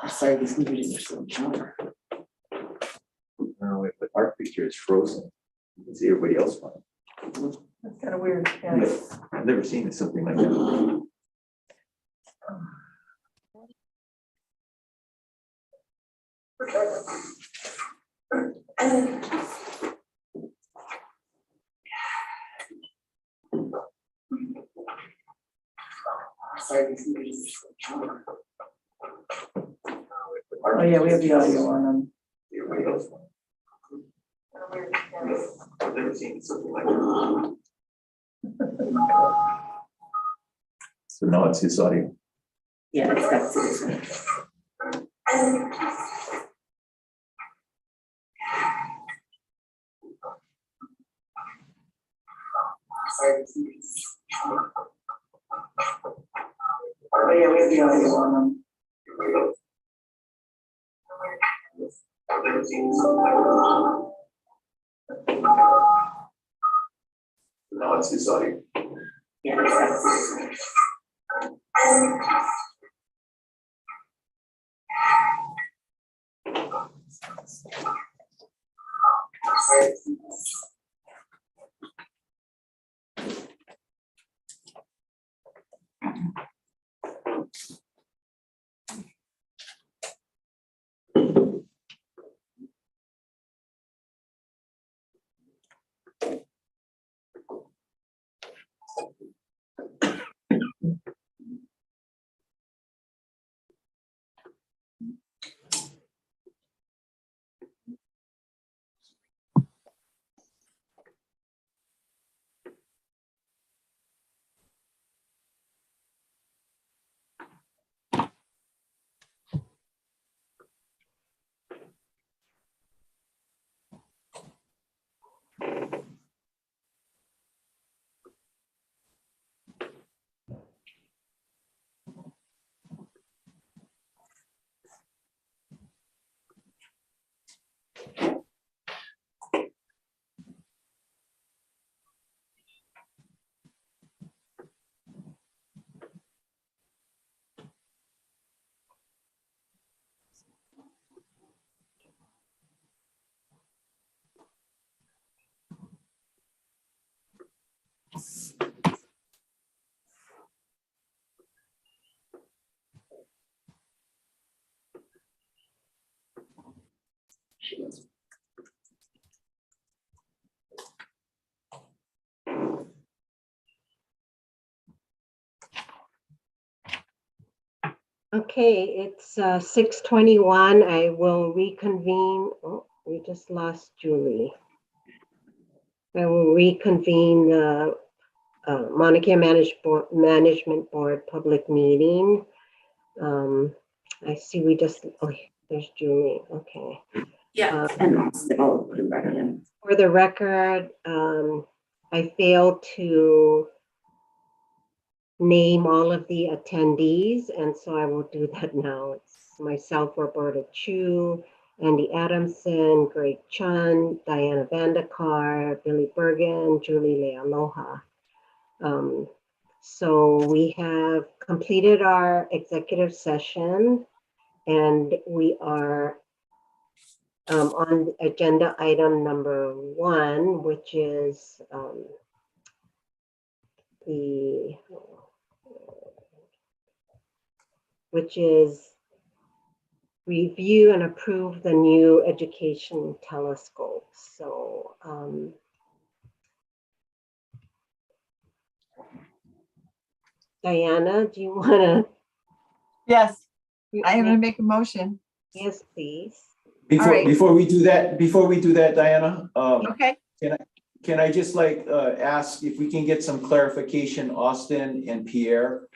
Sorry, these computers are so junk. No, but our picture is frozen. You can see everybody else one. That's kind of weird. Yeah. I've never seen something like that. Sorry, these computers are so junk. Oh, yeah, we have the audio on them. Everybody else one. I've never seen something like that. So now it's his audio. Yeah, it's got to. Oh, yeah, we have the audio on them. I've never seen something like that. So now it's his audio. Yeah, it's got to. Okay, it's 6:21. I will reconvene. Oh, we just lost Julie. I will reconvene the Maunakea Management Board public meeting. I see we just, oh, there's Julie. Okay. Yeah, and I'll put it back in. For the record, I failed to name all of the attendees, and so I will do that now. It's myself, Roberta Chu, Andy Adamson, Greg Chun, Diana Vandekar, Billy Bergen, Julie Lealoha. So we have completed our executive session, and we are on agenda item number 1, which is review and approve the new education telescope. So Diana, do you want to? Yes, I am gonna make a motion. Yes, please. Before, right. before we do that, Diana, Okay. can I just ask if we can get some clarification, Austin and Pierre?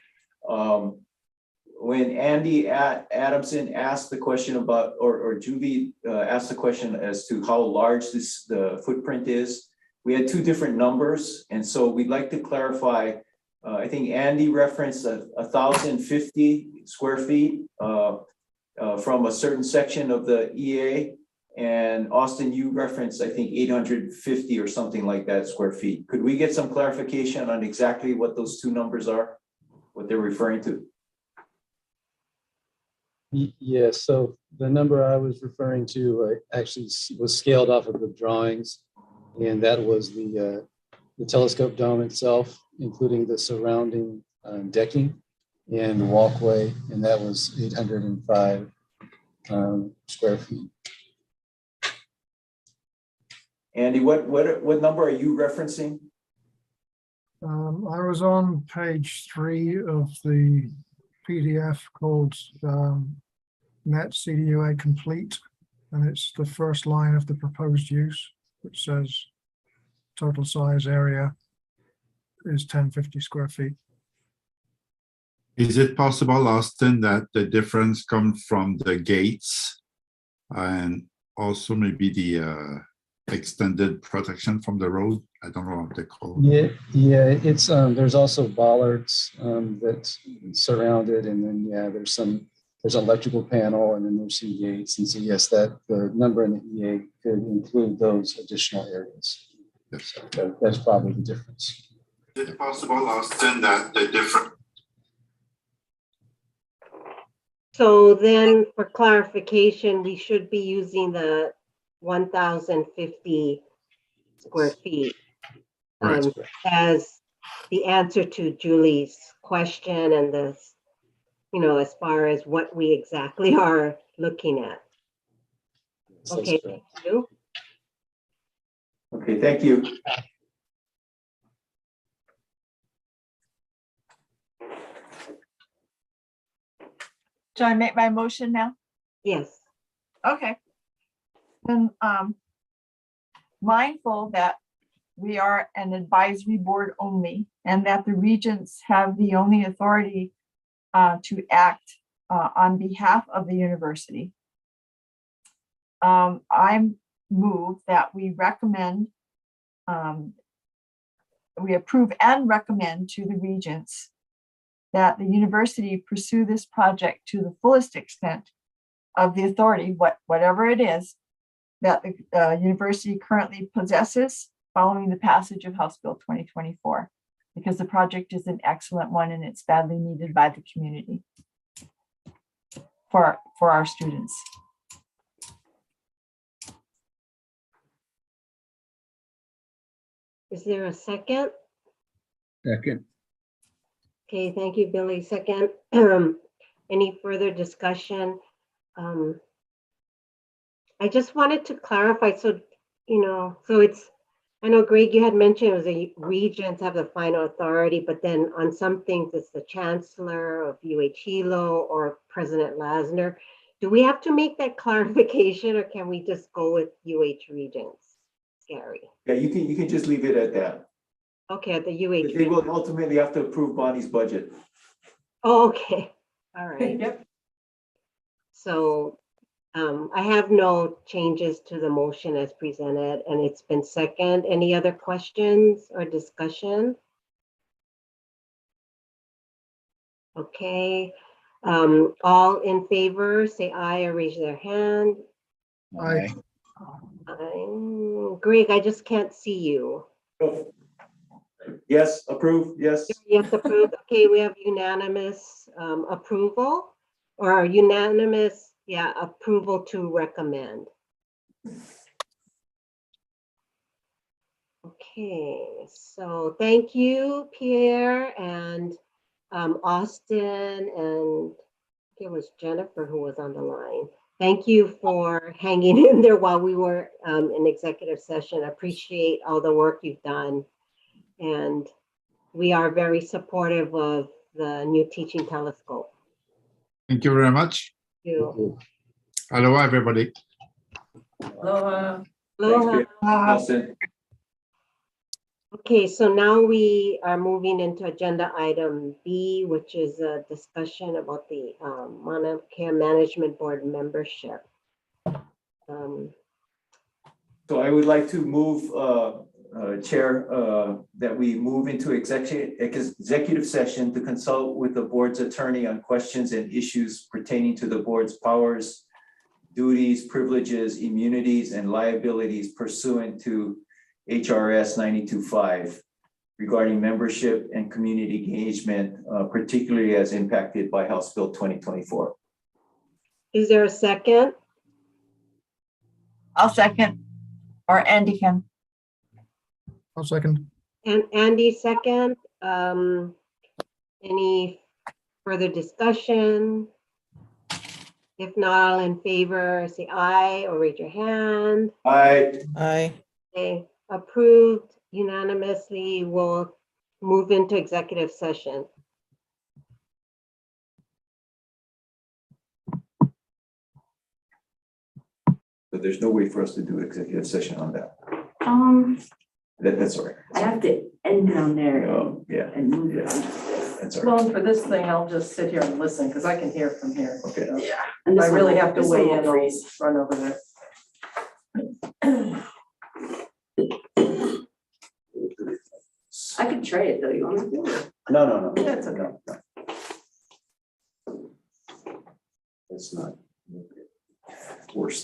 When Andy Adamson asked the question about, or Julie asked the question as to how large the footprint is, we had 2 different numbers. And so we'd like to clarify, I think Andy referenced 1,050 square feet from a certain section of the EA. And Austin, you referenced, I think, 850 or something like that square feet. Could we get some clarification on exactly what those 2 numbers are, what they're referring to? Yes, so the number I was referring to actually was scaled off of the drawings, and that was the telescope dome itself, including the surrounding decking and the walkway, and that was 805 square feet. Andy, what number are you referencing? I was on page 3 of the PDF called Net CDUA Complete, and it's the first line of the proposed use, which says total size area is 1050 square feet. Is it possible, Austin, that the difference comes from the gates and also maybe the extended protection from the road? I don't know what they call it. Yeah, it's there's also bollards that surround it, and then there's an electrical panel, and then there's some gates, and so yes, that the number in the EA could include those additional areas. Yes. So that's probably the difference. Is it possible, Austin, that the difference? So then for clarification, we should be using the 1,050 square feet as the answer to Julie's question and this, as far as what we exactly are looking at. Okay, thank you. Okay, thank you. Should I make my motion now? Yes. Okay. Then mindful that we are an advisory board only, and that the regents have the only authority to act on behalf of the university. I move that we recommend, we approve and recommend to the regents that the university pursue this project to the fullest extent of the authority, whatever it is, that the university currently possesses following the passage of House Bill 2024, because the project is an excellent one and it's badly needed by the community for our students. Is there a second? Second. Okay, thank you, Billy. Second. Any further discussion? I just wanted to clarify, so it's, I know Greg, you had mentioned it was the regents have the final authority, but then on some things it's the chancellor of UH Hilo or President Lasner. Do we have to make that clarification, or can we just go with UH regents, Gary? Yeah, you can just leave it at that. Okay, at the UH. But they will ultimately have to approve Bonnie's budget. Oh, okay, all right. Yep. So I have no changes to the motion as presented, and it's been second. Any other questions or discussion? Okay, all in favor, say aye or raise their hand. Aye. Greg, I just can't see you. Oh. Yes, approve, yes. Yes, approved. Okay, we have unanimous approval, or unanimous, approval to recommend. Okay, so thank you, Pierre and Austin, and it was Jennifer who was on the line. Thank you for hanging in there while we were in executive session. Appreciate all the work you've done. And we are very supportive of the new teaching telescope. Thank you very much. Thank you. Hello, everybody. Aloha. Aloha. Austin. Okay, so now we are moving into agenda item B, which is a discussion about the Maunakea Management Board membership. So I would like to move, Chair, that we move into executive session to consult with the board's attorney on questions and issues pertaining to the board's powers, duties, privileges, immunities, and liabilities pursuant to HRS 92.5 regarding membership and community engagement, particularly as impacted by House Bill 2024. Is there a second? I'll second, or Andy can. I'll second. And Andy second. Any further discussion? If not, all in favor, say aye or raise your hand. Aye. Aye. Okay, approved unanimously. We'll move into executive session. But there's no way for us to do executive session on that. That's all right. I have to end down there Oh, yeah, and move it. that's all right. Well, for this thing, I'll just sit here and listen because I can hear from here. Okay. So Yeah. And if I this one really will- have to this one weigh will in, I'll freeze. run over there. I could try it though, you want me to do it? No. That's okay. It's not. Worse.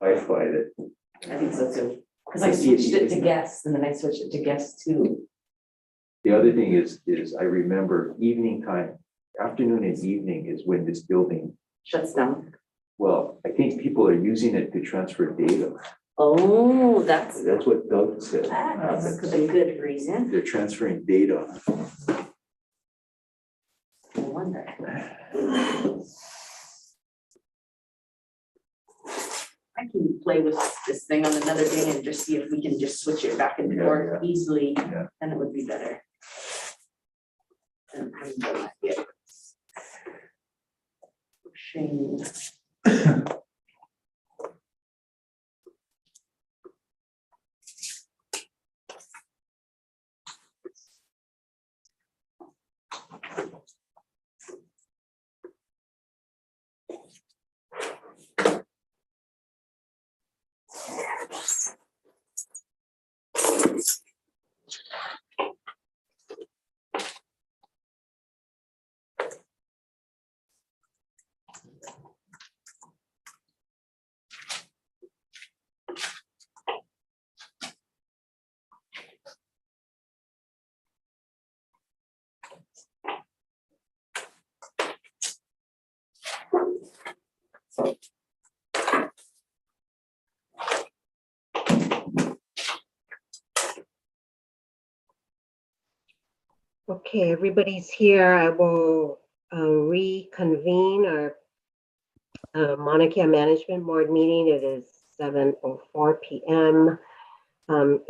Wi-Fi that. I think so too. Because I switched it to guests and then I switched it to guests too. The other thing is I remember evening time, afternoon and evening is when this building, Shuts down. well, I think people are using it to transfer data. Oh, that's What Doug said. a good reason. They're transferring data. No wonder. I can play with this thing on another day and just see if we can just switch it back and forth easily, Yeah. then it would be better. I haven't done that yet. Shame. Okay, everybody's here. I will reconvene our Maunakea Management Board meeting. It is 7:04 p.m.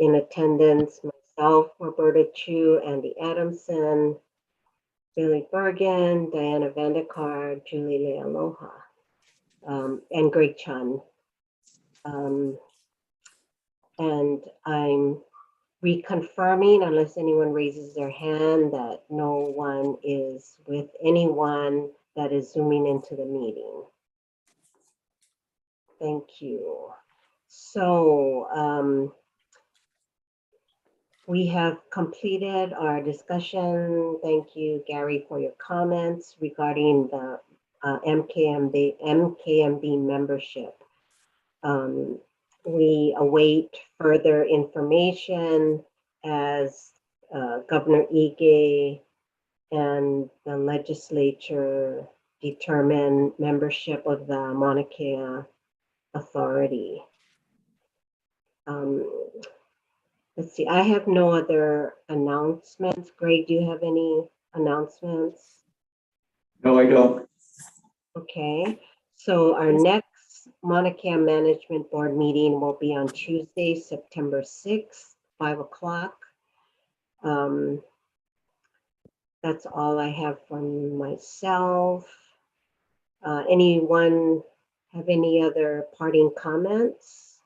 In attendance, myself, Roberta Chu, Andy Adamson, Billy Bergen, Diana Vandekar, Julie Lealoha, and Greg Chun. And I'm reconfirming, unless anyone raises their hand, that no one is with anyone that is zooming into the meeting. Thank you. So we have completed our discussion. Thank you, Gary, for your comments regarding the MKMB membership. We await further information as Governor Ige and the legislature determine membership of the Mauna Kea Authority. Let's see, I have no other announcements. Greg, do you have any announcements? No, I don't. Okay, so our next Mauna Kea Management Board meeting will be on Tuesday, September 6th, 5 o'clock. That's all I have from myself. Anyone have any other parting comments?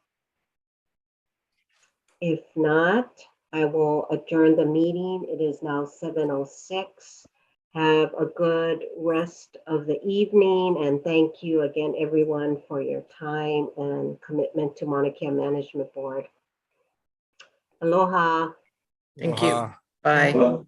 If not, I will adjourn the meeting. It is now 7:06. Have a good rest of the evening, and thank you again, everyone, for your time and commitment to Mauna Kea Management Board. Aloha. Thank you. Uh-huh. Bye. Well,